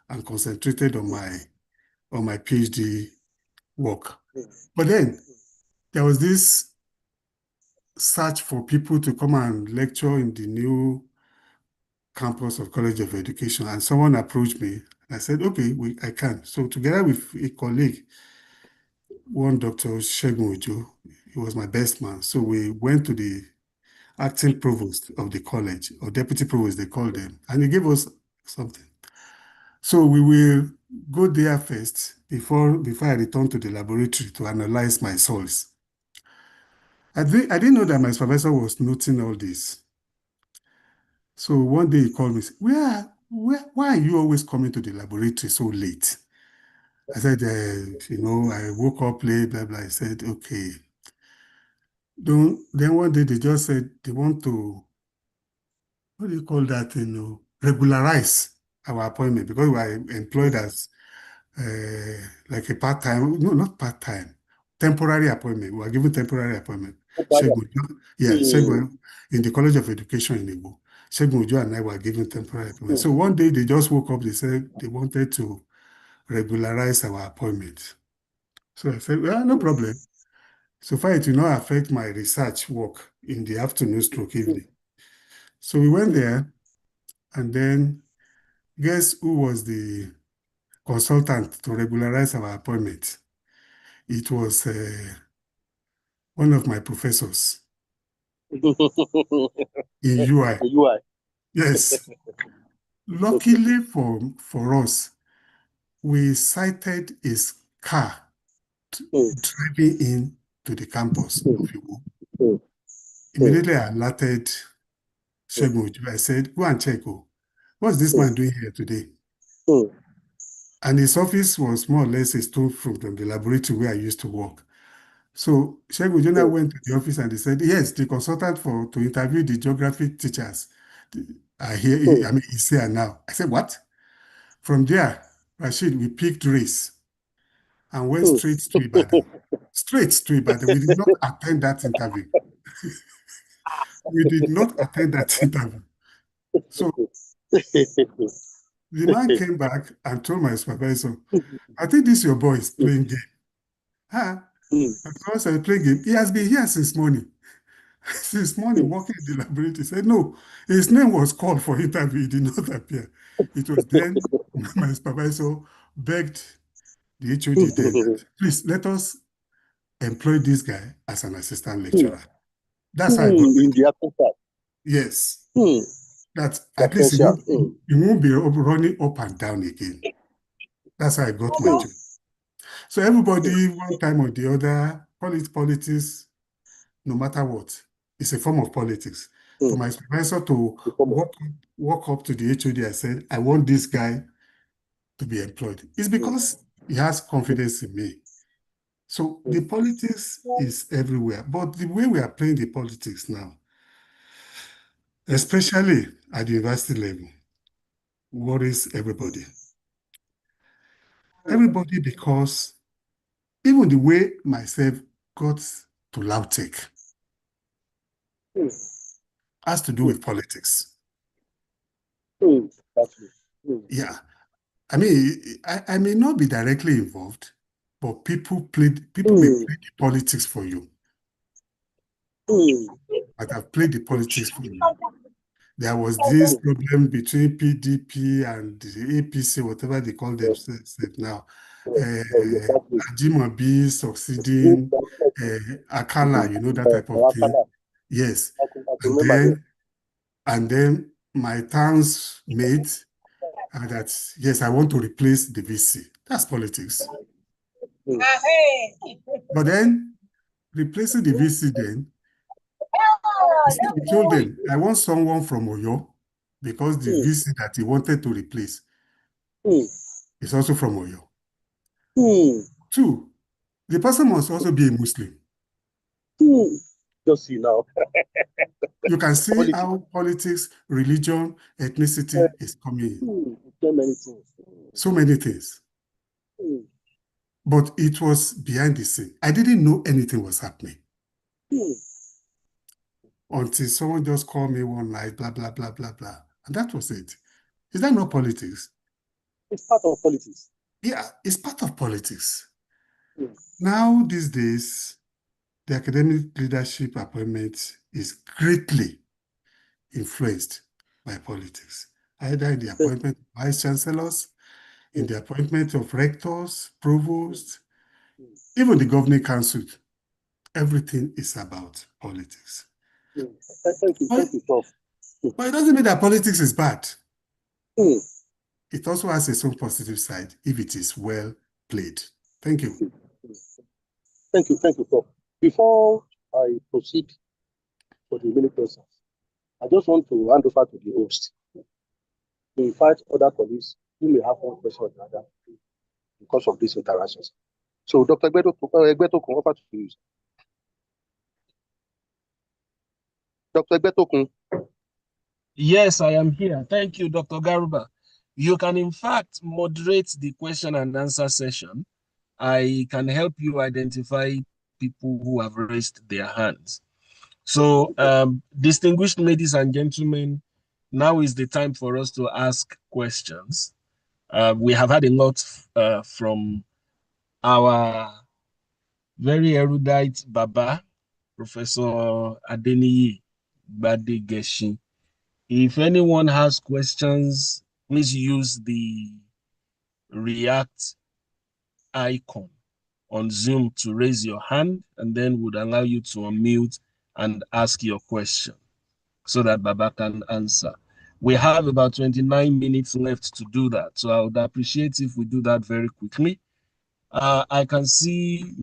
[SPEAKER 2] and concentrated on my PhD work. But then there was this search for people to come and lecture in the new campus of College of Education, and someone approached me. I said, okay, I can. So together with a colleague, one Dr. Shegun Ojo, he was my best man. So we went to the acting provost of the college, or deputy provost, they called them, and he gave us something. So we will go there first before I return to the laboratory to analyze my soils. I didn't know that my supervisor was noting all this. So one day he called me, why are you always coming to the laboratory so late? I said, I woke up late, blah, blah. I said, okay. Then one day they just said they want to, what do you call that, regularize our appointment because we are employed as like a part-time, no, not part-time, temporary appointment. We are given temporary appointment. Shegun, in the College of Education in Igbo. Shegun Ojo and I were given temporary appointment. So one day they just woke up, they said they wanted to regularize our appointment. So I said, well, no problem. So far it will not affect my research work in the afternoon stroke evening. So we went there, and then guess who was the consultant to regularize our appointment? It was one of my professors in UI. Yes. Luckily for us, we sighted his car driving in to the campus of Iwo. Immediately I alerted Shegun. I said, go and check. What's this man doing here today? And his office was more or less a stone throw from the laboratory where I used to work. So Shegun Jonah went to the office and he said, yes, the consultant to interview the geography teachers are here. He's here now. I said, what? From there, Rashid, we picked race and went straight to Ibadan. Straight to Ibadan. We did not attend that interview. We did not attend that interview. So the man came back and told my supervisor, I think this your boy is playing game. Because I play game, he has been here since morning. Since morning, working in the laboratory. He said, no, his name was called for interview. He did not appear. It was then my supervisor begged the HOD then that, please let us employ this guy as an assistant lecturer. That's how I got in the application. Yes. That at least he won't be running up and down again. That's how I got my job. So everybody, one time or the other, call it politics, no matter what. It's a form of politics. For my supervisor to walk up to the HOD, I said, I want this guy to be employed. It's because he has confidence in me. So the politics is everywhere. But the way we are playing the politics now, especially at the university level, worries everybody. Everybody, because even the way myself got to LAUTECH has to do with politics. Yeah. I mean, I may not be directly involved, but people may play the politics for you. But I've played the politics for you. There was this problem between PDP and the APC, whatever they call themselves now. Ajimabi succeeding, Akala, that type of thing. Yes. And then my town's mate, that, yes, I want to replace the VC. That's politics. But then, replacing the VC then, he told them, I want someone from Oyo, because the VC that he wanted to replace is also from Oyo. 2, the person must also be a Muslim.
[SPEAKER 1] Just see now.
[SPEAKER 2] You can see how politics, religion, ethnicity is coming in.
[SPEAKER 1] So many things.
[SPEAKER 2] So many things. But it was behind the scene. I didn't know anything was happening. Until someone just called me one night, blah, blah, blah, blah, blah. And that was it. Is that not politics?
[SPEAKER 1] It's part of politics.
[SPEAKER 2] Yeah, it's part of politics. Now, these days, the academic leadership appointment is greatly influenced by politics, either in the appointment of vice chancellors, in the appointment of rectors, provosts, even the governing council. Everything is about politics.
[SPEAKER 1] Thank you, Prof.
[SPEAKER 2] But it doesn't mean that politics is bad. It also has its own positive side if it is well played. Thank you.
[SPEAKER 1] Thank you, Prof. Before I proceed for the mini questions, I just want to hand over to the host to invite other colleagues who may have one question or another because of these interactions. So, Dr. Egbeto, come over to you. Dr. Egbeto.
[SPEAKER 4] Yes, I am here. Thank you, Dr. Garuba. You can, in fact, moderate the question and answer session. I can help you identify people who have raised their hands. So, distinguished ladies and gentlemen, now is the time for us to ask questions. We have had a lot from our very erudite Baba, Professor Adeniyi Gbadegesin. If anyone has questions, please use the React icon on Zoom to raise your hand, and then would allow you to unmute and ask your question so that Baba can answer. We have about 29 minutes left to do that, so I would appreciate if we do that very quickly. I can see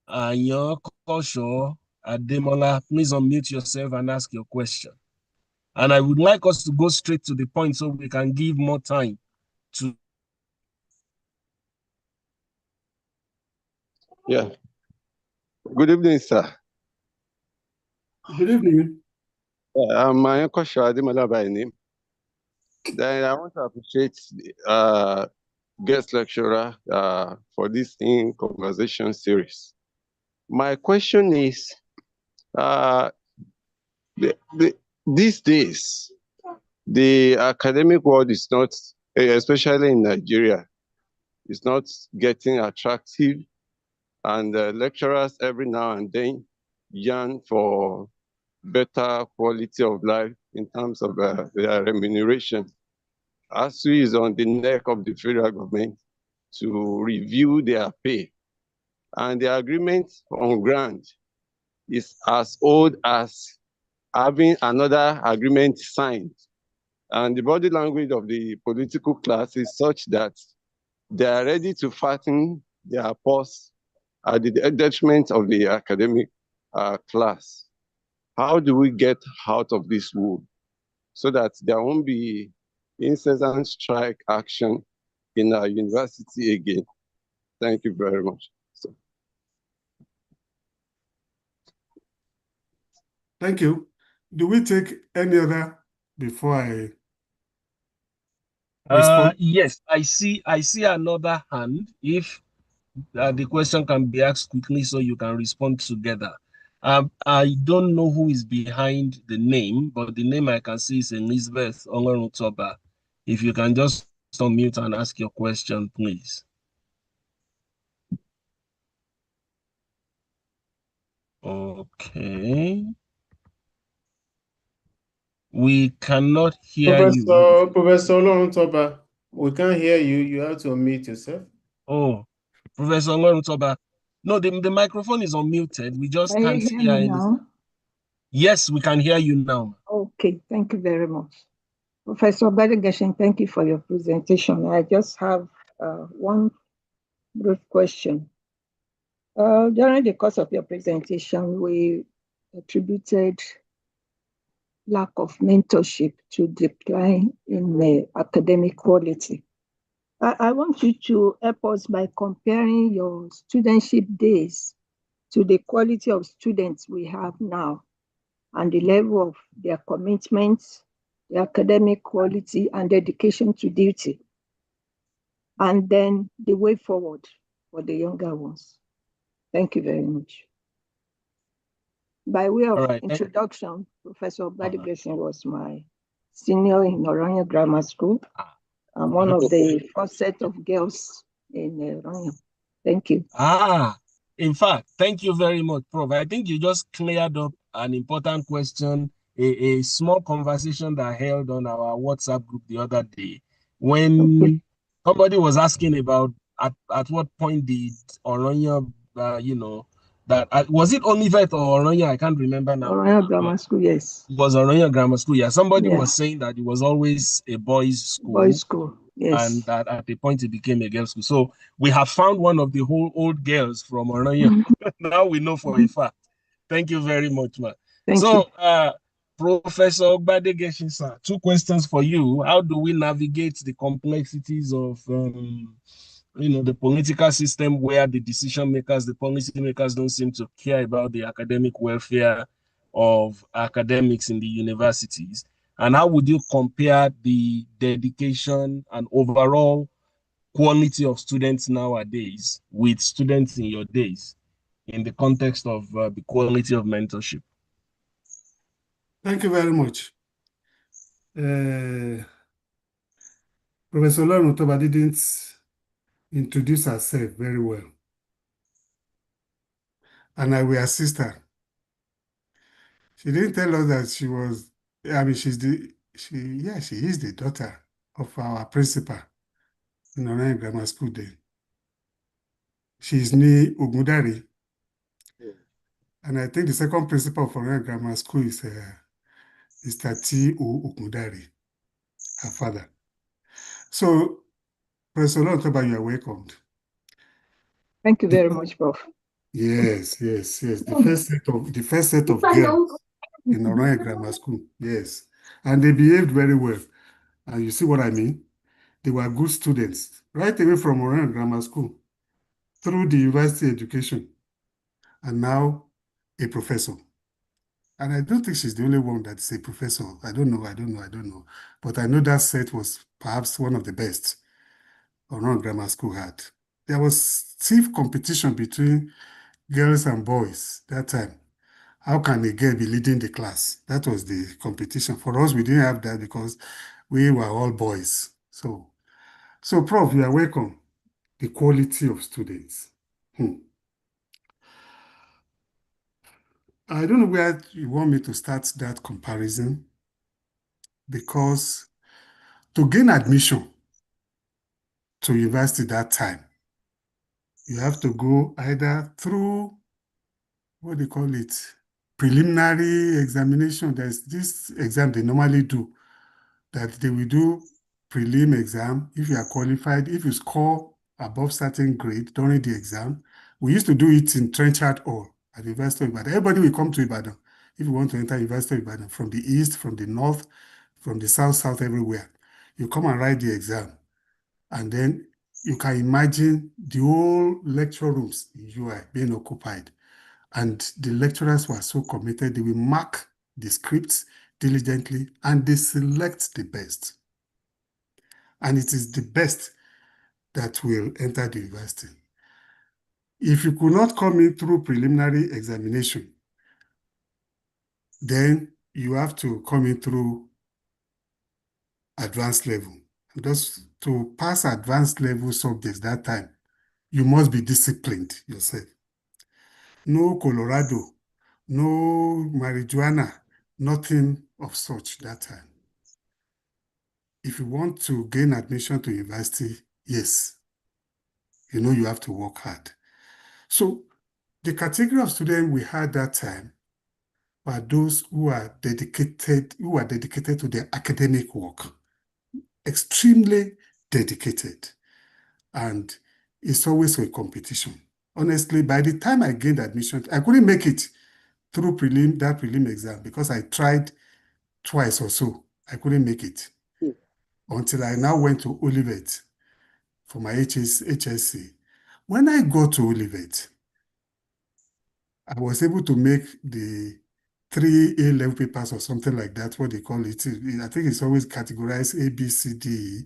[SPEAKER 4] Anyo Kosho Ademola. Please unmute yourself and ask your question. And I would like us to go straight to the point so we can give more time to.
[SPEAKER 5] Yeah. Good evening, sir.
[SPEAKER 2] Good evening.
[SPEAKER 5] I'm Mayako Shadimala by name. Then I want to appreciate guest lecturer for this in-conversation series. My question is, these days, the academic world is not, especially in Nigeria, is not getting attractive, and lecturers every now and then yearn for better quality of life in terms of their remuneration. ASU is on the neck of the federal government to review their pay. And the agreement on ground is as old as having another agreement signed. And the body language of the political class is such that they are ready to fatten their purse at the detriment of the academic class. How do we get out of this wood so that there won't be incessant strike action in our university again? Thank you very much.
[SPEAKER 2] Thank you. Do we take any other before I respond?
[SPEAKER 4] Yes, I see another hand. If the question can be asked quickly so you can respond together. I don't know who is behind the name, but the name I can see is Elizabeth Ongorutoba. If you can just unmute and ask your question, please. Okay. We cannot hear you.
[SPEAKER 3] Professor Oloruntoba, we can't hear you. You have to unmute yourself.
[SPEAKER 4] Oh, Professor Oloruntoba. No, the microphone is unmuted. We just can't hear
[SPEAKER 6] me
[SPEAKER 4] anything.
[SPEAKER 6] now?
[SPEAKER 4] Yes, we can hear you now.
[SPEAKER 6] Okay, thank you very much. Professor Badigashin, thank you for your presentation. I just have one brief question. During the course of your presentation, we attributed lack of mentorship to decline in the academic quality. I want you to help us by comparing your studentship days to the quality of students we have now and the level of their commitment, the academic quality, and dedication to duty, and then the way forward for the younger ones. Thank you very much. By way of introduction, Professor Badigashin was my senior in Orania Grammar School. I'm one of the first set of girls in Orania. Thank you.
[SPEAKER 4] In fact, thank you very much, Prof. I think you just cleared up an important question, a small conversation that I held on our WhatsApp group the other day when somebody was asking about at what point did Orania, was it Olivet or Orania? I can't remember now.
[SPEAKER 6] Orania Grammar School, yes.
[SPEAKER 4] It was Orania Grammar School, yeah. Somebody was saying that it was always a boys' school.
[SPEAKER 6] Boys' school, yes.
[SPEAKER 4] And that at a point it became a girls' school. So we have found one of the whole old girls from Orania. Now we know for a fact. Thank you very much, man.
[SPEAKER 6] Thank you.
[SPEAKER 4] Professor Ogbadegeshin, sir, 2 questions for you. How do we navigate the complexities of the political system where the decision makers, the policy makers don't seem to care about the academic welfare of academics in the universities? And how would you compare the dedication and overall quality of students nowadays with students in your days in the context of the quality of mentorship?
[SPEAKER 2] Thank you very much. Professor Lauren Otoba didn't introduce herself very well. And I will assist her. She didn't tell us that she was, she is the daughter of our principal in Orion Grammar School then. She is Nee Ogundari. And I think the second principal of Orion Grammar School is Mr. T.O. Ogundari, her father. So, Professor Otoba, you are welcomed.
[SPEAKER 6] Thank you very much, Prof.
[SPEAKER 2] Yes. The first set of girls in Orion Grammar School. Yes. And they behaved very well. And you see what I mean? They were good students, right away from Orion Grammar School, through the university education, and now a professor. And I don't think she's the only one that's a professor. I don't know. But I know that set was perhaps one of the best Orion Grammar School had. There was stiff competition between girls and boys that time. How can a girl be leading the class? That was the competition. For us, we didn't have that because we were all boys. So Prof, you are welcome. The quality of students. I don't know where you want me to start that comparison, because to gain admission to university that time, you have to go either through, what do you call it, preliminary examination. There's this exam they normally do, that they will do prelim exam. If you are qualified, if you score above certain grade during the exam, we used to do it in Trenchard Hall at the University of Ibadan. Everybody will come to Ibadan if you want to enter University of Ibadan, from the east, from the north, from the south, everywhere. You come and write the exam. And then you can imagine the whole lecture rooms in UI being occupied. And the lecturers were so committed, they will mark the scripts diligently and they select the best. And it is the best that will enter the university. If you could not come in through preliminary examination, then you have to come in through advanced level. Just to pass advanced level subjects that time, you must be disciplined yourself. No Colorado, no marijuana, nothing of such that time. If you want to gain admission to university, yes, you have to work hard. So the category of students we had that time were those who are dedicated to their academic work. extremely dedicated, and it's always a competition. Honestly, by the time I gained admission, I couldn't make it through that prelim exam because I tried twice or so. I couldn't make it until I now went to Olivet for my HSC. When I got to Olivet, I was able to make the 3 A-level papers or something like that, what they call it. I think it's always categorized A, B, C, D, E.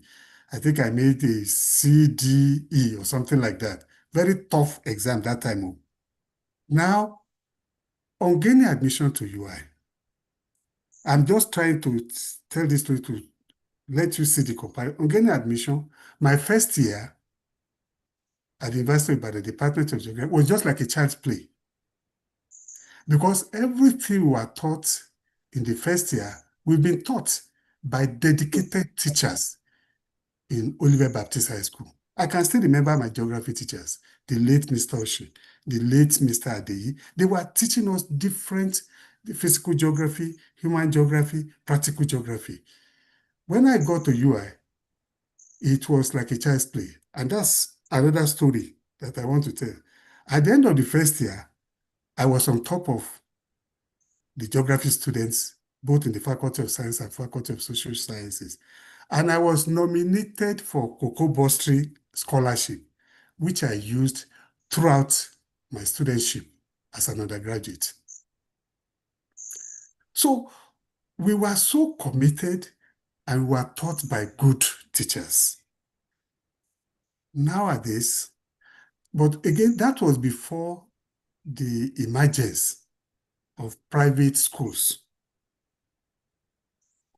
[SPEAKER 2] I think I made a C, D, E or something like that. Very tough exam that time. Now, on gaining admission to UI, I'm just trying to tell this story to let you see the comparison. On gaining admission, my first year at the University by the Department of Geography was just like a child's play. Because everything we were taught in the first year, we've been taught by dedicated teachers in Olivet Baptist High School. I can still remember my geography teachers, the late Mr. Oshun, the late Mr. Adeyi. They were teaching us different physical geography, human geography, practical geography. When I got to UI, it was like a child's play. And that's another story that I want to tell. At the end of the first year, I was on top of the geography students, both in the Faculty of Science and Faculty of Social Sciences. And I was nominated for Cocoa Bursary Scholarship, which I used throughout my studentship as an undergraduate. So we were so committed and we were taught by good teachers. Nowadays, but again, that was before the emergence of private schools.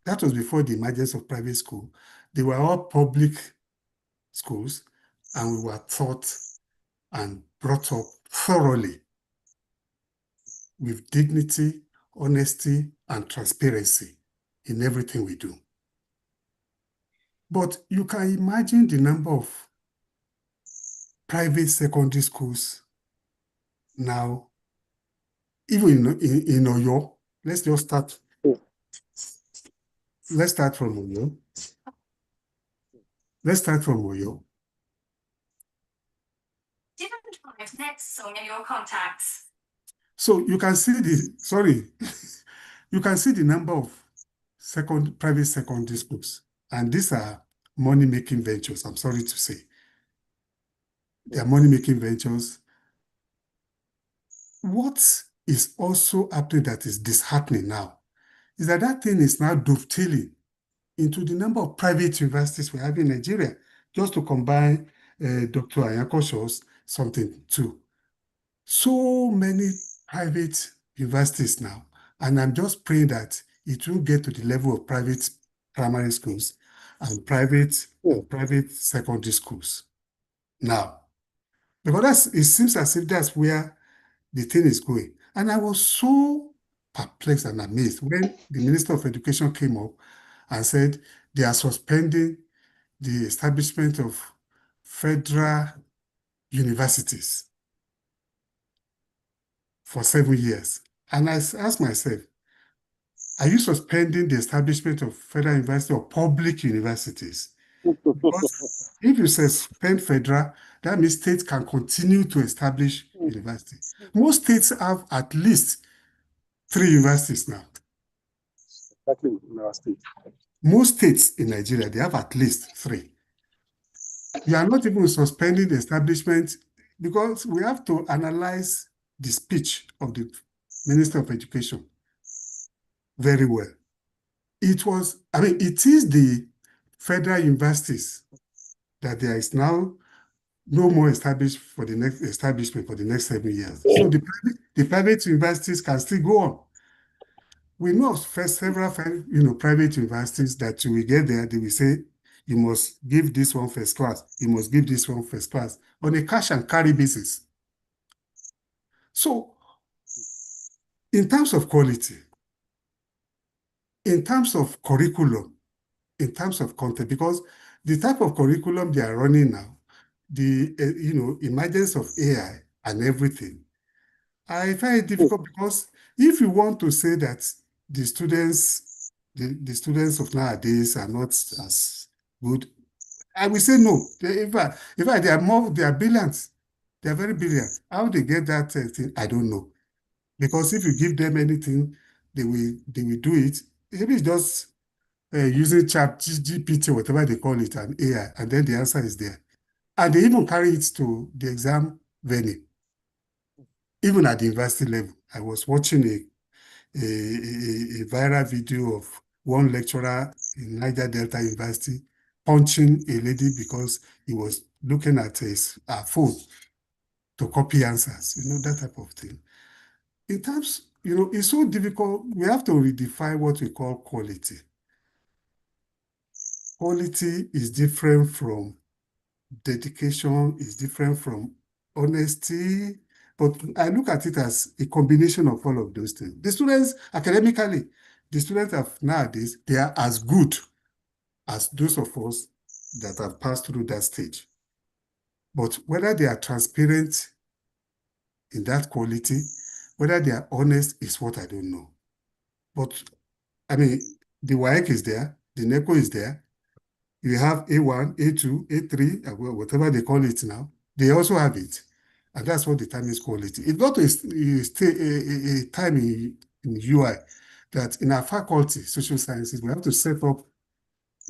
[SPEAKER 2] That was before the emergence of private school. They were all public schools, and we were taught and brought up thoroughly with dignity, honesty, and transparency in everything we do. But you can imagine the number of private secondary schools now, even in Oyo. Let's just start. Let's start from Oyo. Let's start from Oyo.
[SPEAKER 7] Didn't find next song in your contacts.
[SPEAKER 2] So you can see you can see the number of private secondary schools. And these are money-making ventures, I'm sorry to say. They are money-making ventures. What is also happening that is disheartening now is that thing is now dovetailing into the number of private universities we have in Nigeria, just to combine Dr. Ayakosh's something too. So many private universities now, and I'm just praying that it will get to the level of private primary schools and private secondary schools now. Because it seems as if that's where the thing is going. And I was so perplexed and amazed when the Minister of Education came up and said they are suspending the establishment of federal universities for 7 years. And I asked myself, are you suspending the establishment of federal university or public universities? Because if you suspend federal, that means states can continue to establish universities. Most states have at least 3 universities now.
[SPEAKER 1] Exactly, in our state.
[SPEAKER 2] Most states in Nigeria, they have at least 3. You are not even suspending the establishment because we have to analyze the speech of the Minister of Education very well. It is the federal universities that there is now no more established for the next establishment for the next 7 years. So the private universities can still go on. We know of several private universities that you will get there, they will say, you must give this one first class, you must give this one first class on a cash and carry basis. So, in terms of quality, in terms of curriculum, in terms of content, because the type of curriculum they are running now, the emergence of AI and everything, I find it difficult because if you want to say that the students of nowadays are not as good. I will say no. In fact, they are brilliant. They are very brilliant. How they get that thing, I don't know. Because if you give them anything, they will do it. Maybe it's just using chat GPT, whatever they call it, and AI, and then the answer is there. And they even carry it to the exam venue. Even at the university level, I was watching a viral video of one lecturer in Niger Delta University punching a lady because he was looking at his phone to copy answers, that type of thing. In terms, it's so difficult. We have to redefine what we call quality. Quality is different from dedication, is different from honesty, but I look at it as a combination of all of those things. The students, academically, the students of nowadays, they are as good as those of us that have passed through that stage. But whether they are transparent in that quality, whether they are honest is what I don't know. But, I mean, the WAEC is there, the NECO is there, you have A1, A2, A3, whatever they call it now, they also have it. And that's what determines quality. It got to a time in UI that in our faculty, social sciences, we have to set up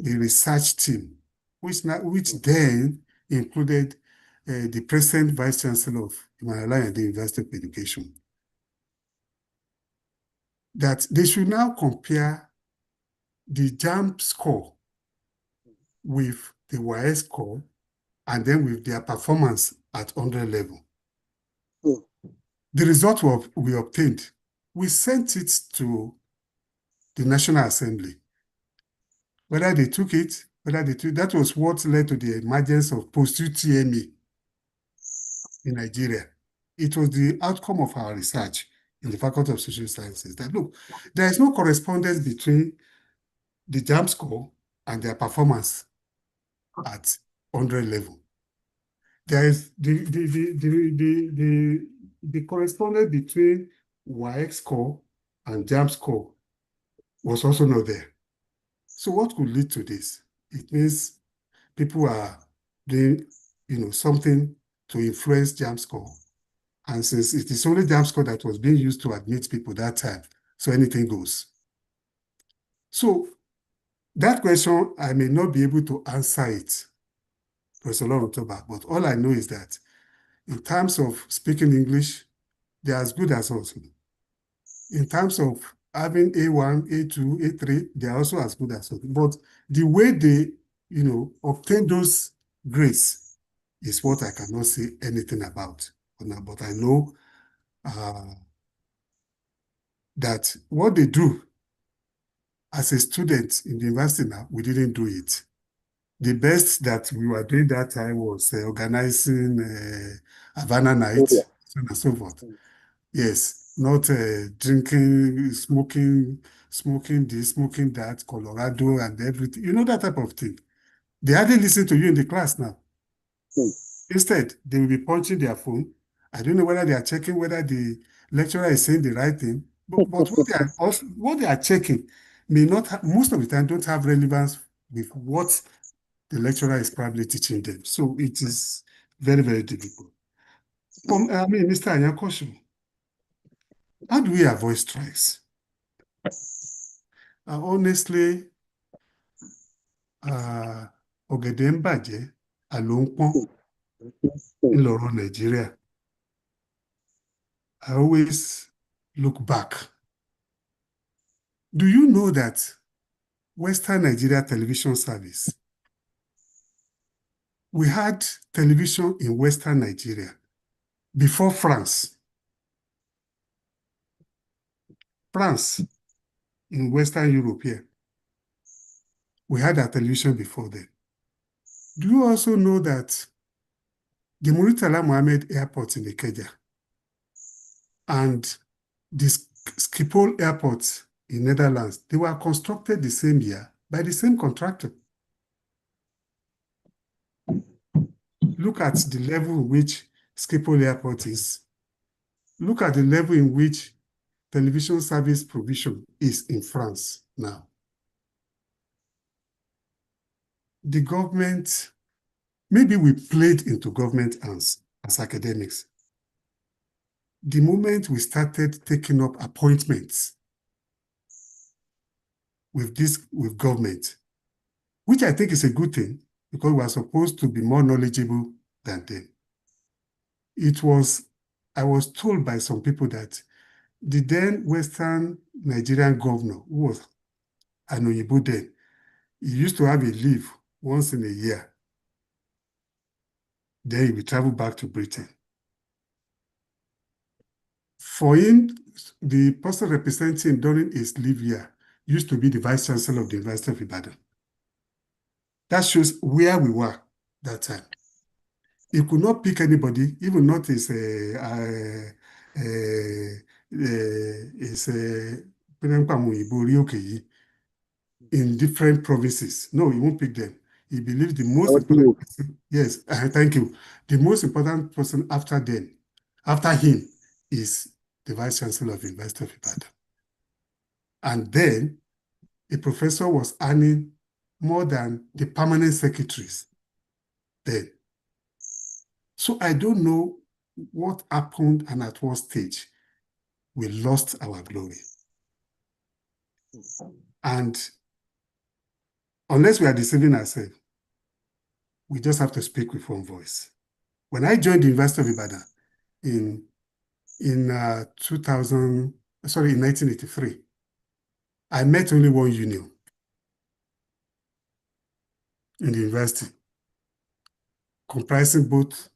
[SPEAKER 2] a research team, which then included the present Vice Chancellor of Himalaya and the University of Education. That they should now compare the JAMB score with the YS score and then with their performance at 100 level. The result we obtained, we sent it to the National Assembly. Whether they took it, that was what led to the emergence of post-UTME in Nigeria. It was the outcome of our research in the Faculty of Social Sciences that, look, there is no correspondence between the JAMB score and their performance at 100 level. There is the correspondence between YX score and JAMB score was also not there. So what could lead to this? It means people are doing, something to influence JAMB score. And since it is only JAMB score that was being used to admit people that time, so anything goes. So that question, I may not be able to answer it, Professor Lorotoba, but all I know is that in terms of speaking English, they're as good as us. In terms of having A1, A2, A3, they're also as good as us. But the way they, obtain those grades is what I cannot say anything about. But I know that what they do as a student in the university now, we didn't do it. The best that we were doing that time was organizing Havana night, so on and so forth. Yes, not drinking, smoking this, smoking that, Colorado and everything. That type of thing. They hardly listen to you in the class now. Instead, they will be punching their phone. I don't know whether they are checking whether the lecturer is saying the right thing, but what they are checking may not, most of the time, don't have relevance with what the lecturer is probably teaching them. So it is very, very difficult. Mr. Anyakoshu, how do we avoid strikes? Honestly, ọ̀gẹ̀dẹ̀ ń bàjẹ́, àlò ń pọ́n ńlọrọ̀ Nigeria. I always look back. Do you know that Western Nigeria Television Service, we had television in Western Nigeria before France. France in Western Europe here. We had our television before then. Do you also know that the Muritala Mohammed Airport in Ikeja and the Schiphol Airport in Netherlands, they were constructed the same year by the same contractor? Look at the level in which Schiphol Airport is. Look at the level in which television service provision is in France now. the government, maybe we played into government hands as academics. The moment we started taking up appointments with government, which I think is a good thing because we are supposed to be more knowledgeable than them. I was told by some people that the then Western Nigerian governor, who was an Oyibo then, he used to have a leave once in a year. Then he would travel back to Britain. For him, the person representing him during his leave year used to be the Vice Chancellor of the University of Ibadan. That shows where we were that time. He could not pick anybody, even not his in different provinces. No, he won't pick them. He believes the most important person, yes, thank you. The most important person after him is the Vice Chancellor of the University of Ibadan. And then a professor was earning more than the permanent secretaries then. So I don't know what happened and at what stage we lost our glory. And unless we are deceiving ourselves, we just have to speak with one voice. When I joined the University of Ibadan in 1983, I met only one union in the university, comprising both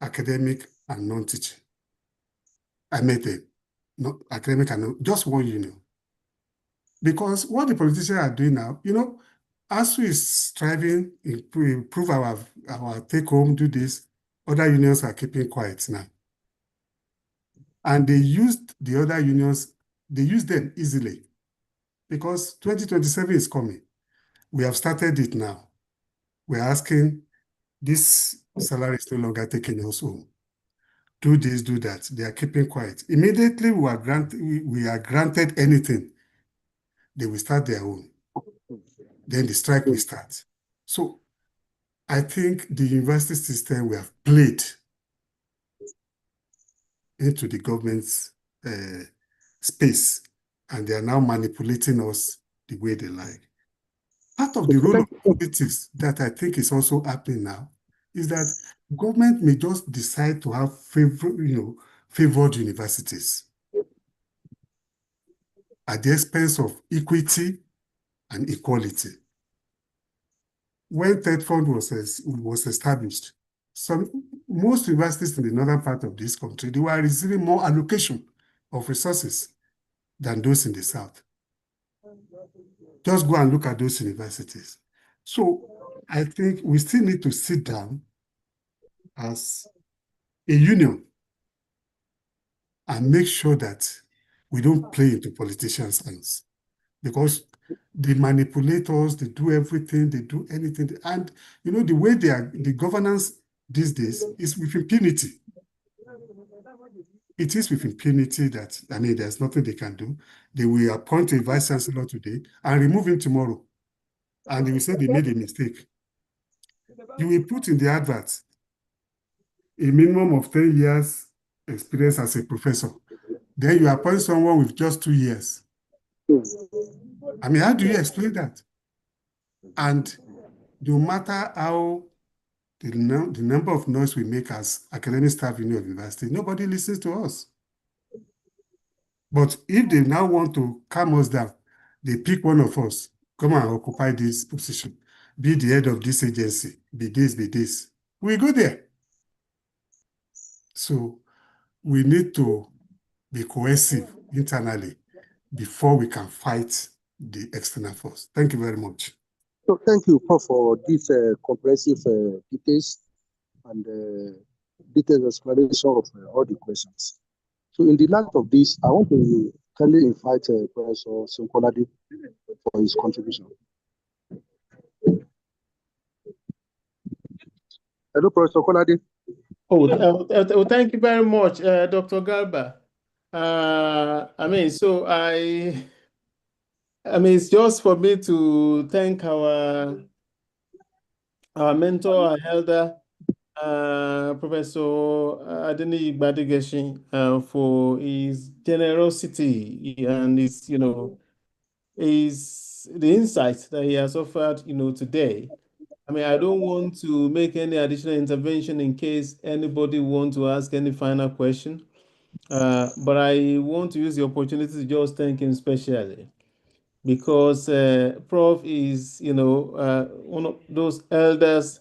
[SPEAKER 2] academic and non-teaching. I met them, not academic and non, just one union. Because what the politicians are doing now, ASU is striving to improve our take home, do this. Other unions are keeping quiet now. And they used the other unions, they use them easily because 2027 is coming. We have started it now. We're asking, this salary is no longer taking us home. Do this, do that. They are keeping quiet. Immediately we are granted anything, they will start their own. Then the strike will start. So I think the university system we have played into the government's space, and they are now manipulating us the way they like. Part of the role of politics that I think is also happening now is that government may just decide to have favored universities at the expense of equity and equality. When Third Fund was established, most universities in the northern part of this country, they were receiving more allocation of resources than those in the south. Just go and look at those universities. So I think we still need to sit down as a union and make sure that we don't play into politicians' hands, because they manipulate us, they do everything, they do anything. And the way the governance these days is with impunity. It is with impunity that, there's nothing they can do. They will appoint a vice chancellor today and remove him tomorrow. And they will say they made a mistake. You will put in the advert a minimum of 10 years experience as a professor. Then you appoint someone with just 2 years. How do you explain that? And no matter how the number of noise we make as academic staff in your university, nobody listens to us. But if they now want to calm us down, they pick one of us, come and occupy this position, be the head of this agency, be this. We go there. So we need to be cohesive internally before we can fight the external force. Thank you very much.
[SPEAKER 1] So thank you, Prof, for this comprehensive details and detailed explanation of all the questions. So in the light of this, I want to kindly invite Professor Sonkolade for his contribution. Hello, Professor Sonkolade.
[SPEAKER 3] Thank you very much, Dr. Garba. It's just for me to thank our our mentor, our elder, Professor Adeni Gbadigeshi, for his generosity and his, his the insight that he has offered, today. I mean, I don't want to make any additional intervention in case anybody want to ask any final question. But I want to use the opportunity to just thank him specially because Prof is, one of those elders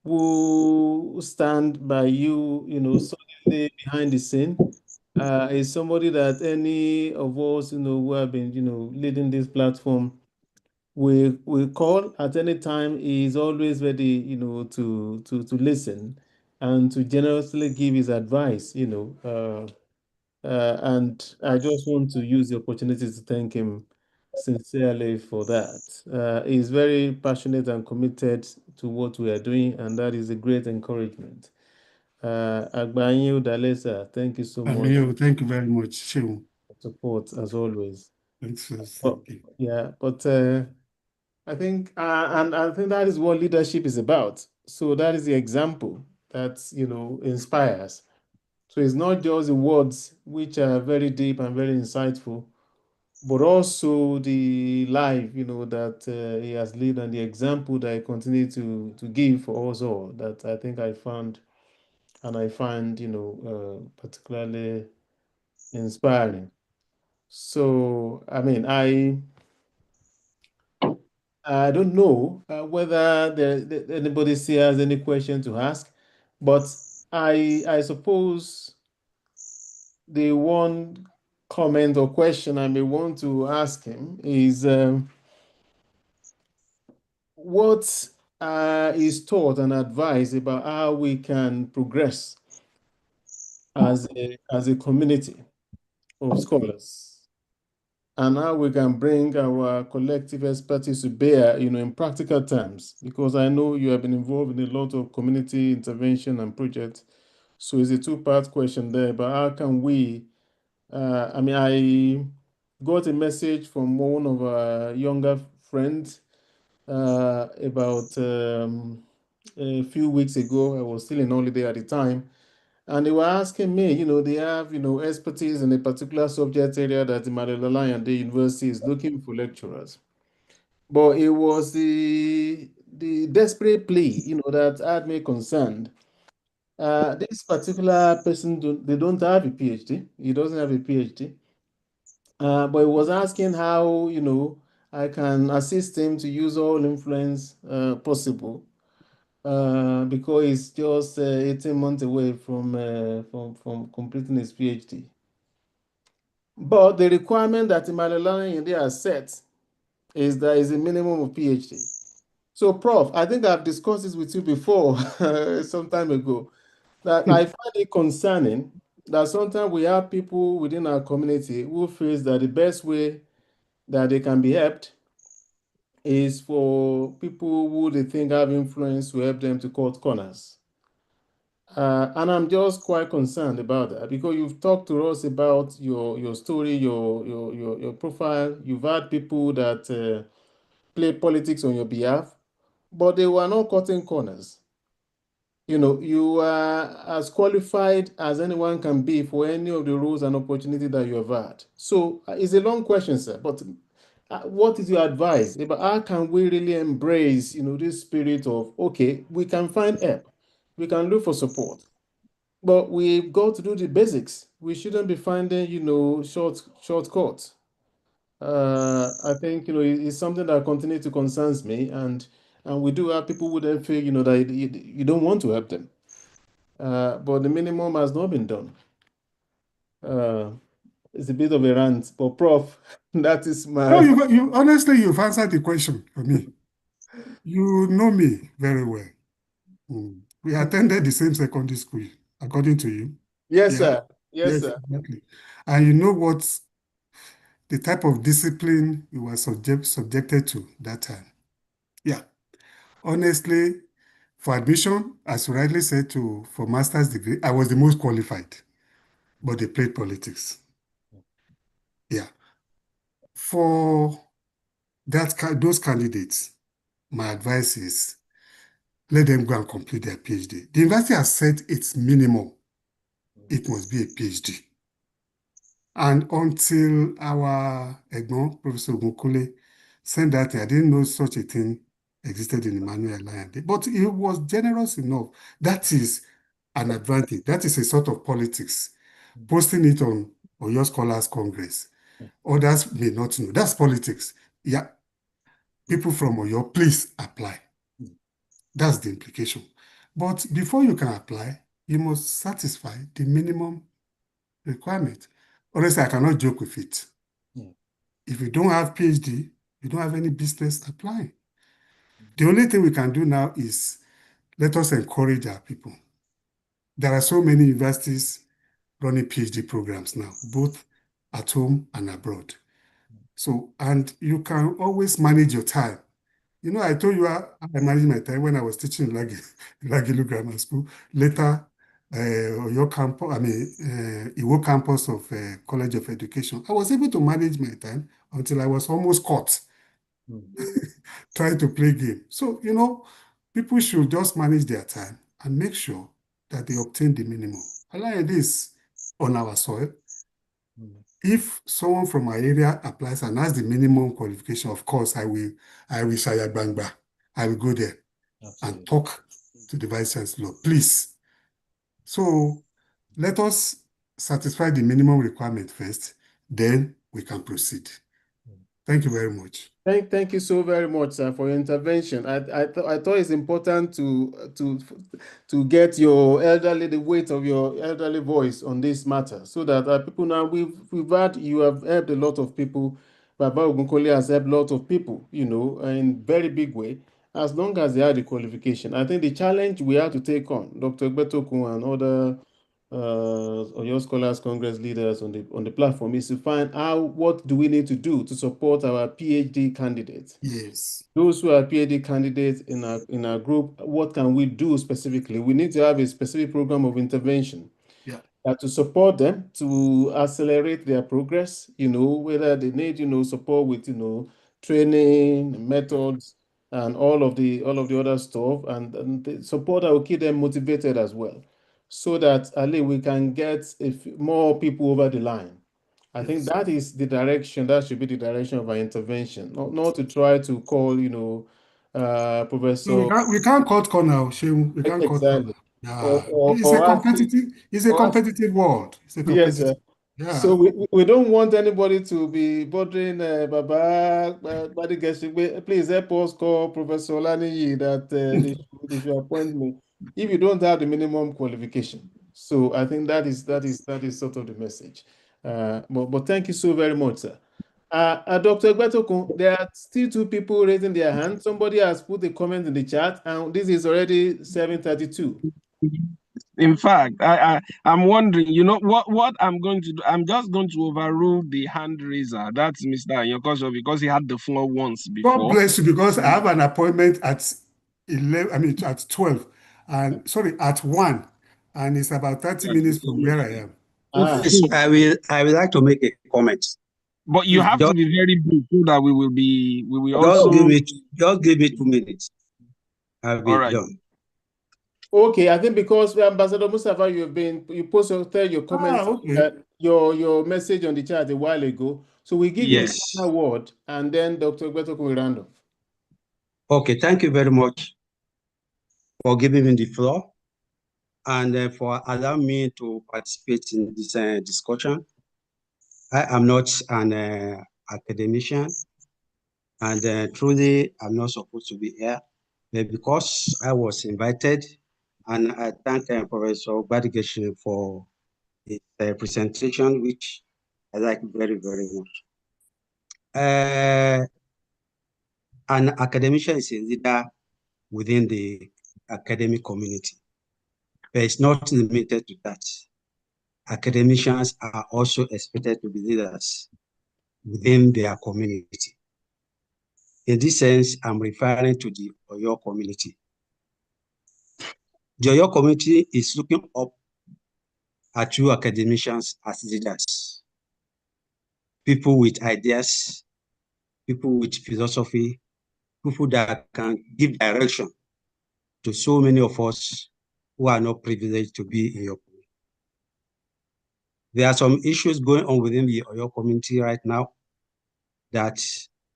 [SPEAKER 3] who stand by you, solidly behind the scene. Is somebody that any of us, who have been, leading this platform, we call at any time. He is always ready, to listen and to generously give his advice, and I just want to use the opportunity to thank him sincerely for that. He's very passionate and committed to what we are doing, and that is a great encouragement. Agbanyi Udalesa, thank you so much
[SPEAKER 2] Thank you very much, Shehu.
[SPEAKER 3] for support as always.
[SPEAKER 2] Thanks.
[SPEAKER 3] But, yeah, but I think that is what leadership is about. So that is the example that inspires. So it's not just the words, which are very deep and very insightful, but also the life, that he has lived and the example that he continues to give for us all. That I think I found and I find, particularly inspiring. So I mean, I don't know whether anybody still has any question to ask, but I suppose the one comment or question I may want to ask him is what is taught and advised about how we can progress as a community of scholars and how we can bring our collective expertise to bear, in practical terms, because I know you have been involved in a lot of community intervention and projects. So it's a two-part question there, but how can we, I mean, I got a message from one of our younger friends about a few weeks ago. I was still in holiday at the time. And they were asking me, they have, expertise in a particular subject area that the Maryland University is looking for lecturers. But it was the desperate plea, that had me concerned. This particular person, they don't have a PhD. He doesn't have a PhD. But he was asking how, I can assist him to use all influence possible because he's just 18 months away from completing his PhD. But the requirement that Maryland India has set is there is a minimum of PhD. So, Prof, I think I've discussed this with you before some time ago, that I find it concerning that sometimes we have people within our community who feel that the best way that they can be helped is for people who they think have influence to help them to cut corners. And I'm just quite concerned about that because you've talked to us about your story, your profile. You've had people that play politics on your behalf, but they were not cutting corners. You are as qualified as anyone can be for any of the roles and opportunities that you have had. So it's a long question, sir, but what is your advice about how can we really embrace, this spirit of, okay, we can find help, we can look for support, but we've got to do the basics. We shouldn't be finding, shortcuts. I think, it's something that continues to concerns me, and we do have people who then feel, that you don't want to help them. But the minimum has not been done. It's a bit of a rant, but Prof, that is my...
[SPEAKER 2] No, honestly, you've answered the question for me. You know me very well. We attended the same secondary school, according to you.
[SPEAKER 3] Yes,
[SPEAKER 2] Yeah.
[SPEAKER 3] sir. Yes, sir.
[SPEAKER 2] Exactly. And you know what the type of discipline you were subjected to that time. Yeah. Honestly, for admission, as you rightly said, for master's degree, I was the most qualified, but they played politics. Yeah. For those candidates, my advice is let them go and complete their PhD. The university has set its minimum. It must be a PhD. And until our Egbon, Professor Ogunkole, sent that, I didn't know such a thing existed in Emmanuel Alliance. But he was generous enough. That is an advantage. That is a sort of politics. Posting it on your Scholars Congress. Others may not know. That's politics. Yeah. People from Oyo, please apply. That's the implication. But before you can apply, you must satisfy the minimum requirement. Honestly, I cannot joke with it. If you don't have PhD, you don't have any business applying. The only thing we can do now is let us encourage our people. There are so many universities running PhD programs now, both at home and abroad. So, and you can always manage your time. You know, I told you I managed my time when I was teaching Lagilu Grammar School. Later, your campus, Iwo campus of College of Education. I was able to manage my time until I was almost caught trying to play game. So, you know, people should just manage their time and make sure that they obtain the minimum. Like this on our soil. If someone from my area applies and has the minimum qualification, of course, I will shaya bangba. I will go there and talk to the Vice Chancellor, please. So let us satisfy the minimum requirement first, then we can proceed. Thank you very much.
[SPEAKER 3] Thank you so very much, sir, for your intervention. I thought it's important to get your the weight of your elderly voice on this matter, so that people now you have helped a lot of people. Baba Ogunkole has helped a lot of people, you know, in very big way, as long as they have the qualification. I think the challenge we have to take on, Dr. Gbetokun and other Oyo Scholars Congress leaders on the platform, is to find out what do we need to do to support our PhD candidates.
[SPEAKER 2] Yes.
[SPEAKER 3] Those who are PhD candidates in our group, what can we do specifically? We need to have a specific program of intervention to support them, to accelerate their progress, you know, whether they need, you know, support with, you know, training, methods, and all of the other stuff, and the support that will keep them motivated as well, so that we can get more people over the line. I think that is the direction, that should be the direction of our intervention, not to try to call, you know, Professor.
[SPEAKER 2] No, we can't cut corner, Shame. We can't cut corner. Yeah. It's a competitive world. It's a competitive.
[SPEAKER 3] Yes, so we don't want anybody to be bothering Baba. Please help us call Professor Olaniyi that they should appoint me if you don't have the minimum qualification. So I think that is sort of the message. But thank you so very much, sir. Dr. Gbetokun, there are still two people raising their hands. Somebody has put a comment in the chat, and this is already 7:32.
[SPEAKER 4] In fact, I'm wondering, you know, what I'm going to do. I'm just going to overrule the hand raiser. That's Mr. Anyokosho, because he had the floor once before.
[SPEAKER 2] God bless you, because I have an appointment at 11. At 12, and sorry, at 1, and it's about 30 minutes from where I am.
[SPEAKER 8] Yes, I will like to make a comment.
[SPEAKER 4] But you have to be very brief so that we will
[SPEAKER 8] just
[SPEAKER 4] also
[SPEAKER 8] give me 2 minutes. I'll be done.
[SPEAKER 3] Okay, I think because Ambassador Mustafa, you posted your comments, your message on the chat a while ago. So we give you a word, and then Dr. Gbetokun will round off.
[SPEAKER 8] Okay, thank you very much for giving me the floor and for allowing me to participate in this discussion. I am not an academician, and truly I'm not supposed to be here, but because I was invited, and I thank Professor Badigeshi for his presentation, which I like very, very much. An academician is a leader within the academic community, but it's not limited to that. Academicians are also expected to be leaders within their community. In this sense, I'm referring to the Oyo community. The Oyo community is looking up at you academicians as leaders, people with ideas, people with philosophy, people that can give direction to so many of us who are not privileged to be in your community. There are some issues going on within your community right now that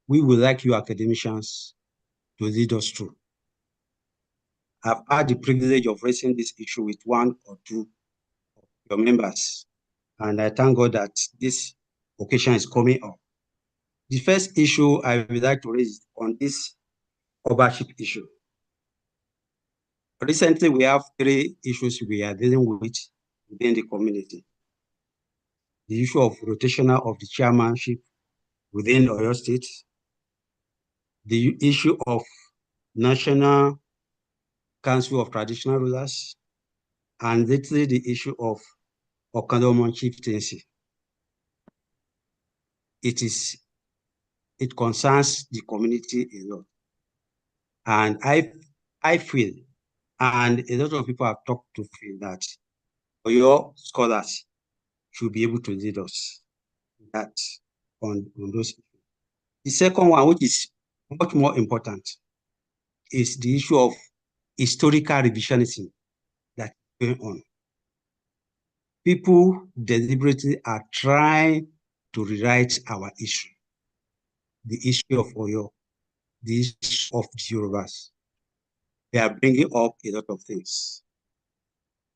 [SPEAKER 8] we would like you academicians to lead us through. I've had the privilege of raising this issue with one or two of your members, and I thank God that this occasion is coming up. The first issue I would like to raise on this ownership issue. Recently, we have 3 issues we are dealing with within the community. The issue of rotational of the chairmanship within Oyo State, the issue of National Council of Traditional Rulers, and lately the issue of Okandomon chieftaincy. It concerns the community a lot. And I feel, and a lot of people have talked to feel that your scholars should be able to lead us that on those issues. The second one, which is much more important, is the issue of historical revisionism that's going on. People deliberately are trying to rewrite our issue, the issue of Oyo, the issue of the Yorubas. They are bringing up a lot of things.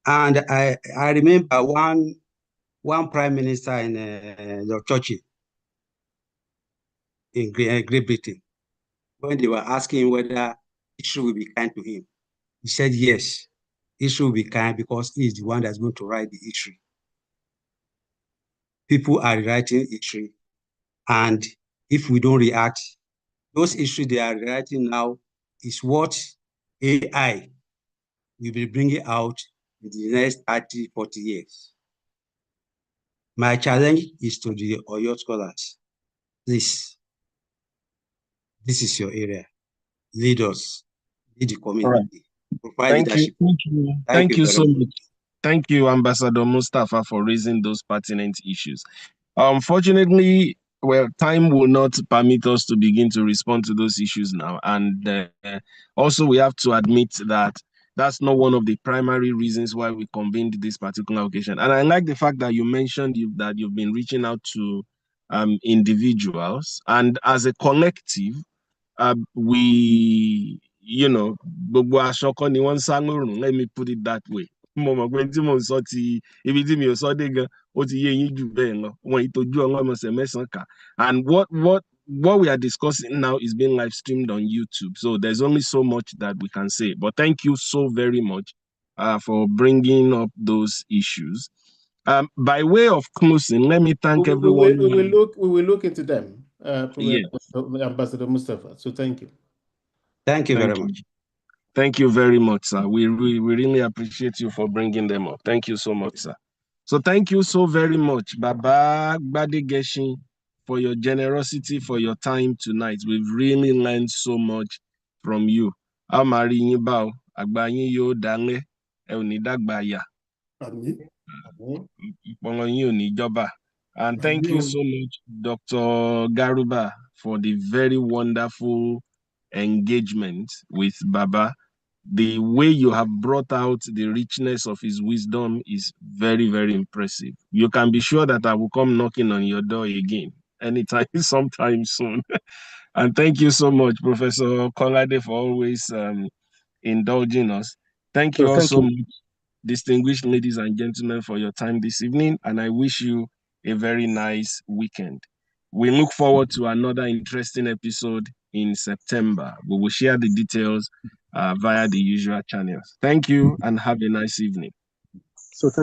[SPEAKER 8] And I remember one prime minister in Churchill in Great Britain, when they were asking whether history will be kind to him, he said yes, history will be kind because he is the one that's going to write the history. People are writing history, and if we don't react, those history they are writing now is what AI will be bringing out in the next 30, 40 years. My challenge is to the Oyo scholars. Please, this is your area. Lead us, lead the community. Provide
[SPEAKER 4] Thank
[SPEAKER 8] leadership.
[SPEAKER 4] you. Thank you so much. Thank you, Ambassador Mustafa, for raising those pertinent issues. Unfortunately, well, time will not permit us to begin to respond to those issues now. And also, we have to admit that that's not one of the primary reasons why we convened this particular occasion. And I like the fact that you mentioned that you've been reaching out to individuals. And as a collective, we, gbogbo aṣọ kọ́ ni wọ́n ń sá lórùn, let me put it that way. Mo mọ̀ pé tí mo sọ ti ibi tí mi ò sọ dé gan, ó ti yé yín jù bẹ́ẹ̀ lọ. Wọ́n ìtọ́jú ọlọ́mọṣẹ́ mẹ́sàn-án kà. And what we are discussing now is being live streamed on YouTube. So there's only so much that we can say. But thank you so very much for bringing up those issues. By way of closing, let me thank everyone.
[SPEAKER 3] We will look into them,
[SPEAKER 4] yes.
[SPEAKER 3] Ambassador Mustafa. So thank you.
[SPEAKER 8] Thank you very much.
[SPEAKER 4] Thank you very much, sir. We really appreciate you for bringing them up. Thank you so much, sir. So thank you so very much, Baba Gbadegeshin, for your generosity, for your time tonight. We've really learned so much from you. Amari Yibao, Agbayin Yo Danle, Eunidagbaya. And thank you so much, Dr. Garuba, for the very wonderful engagement with Baba. The way you have brought out the richness of his wisdom is very, very impressive. You can be sure that I will come knocking on your door again anytime, sometime soon. And thank you so much, Professor Kolade, for always indulging us. Thank you so much, distinguished ladies and gentlemen, for your time this evening, and I wish you a very nice weekend. We look forward to another interesting episode in September. We will share the details via the usual channels. Thank you and have a nice evening.
[SPEAKER 1] So thank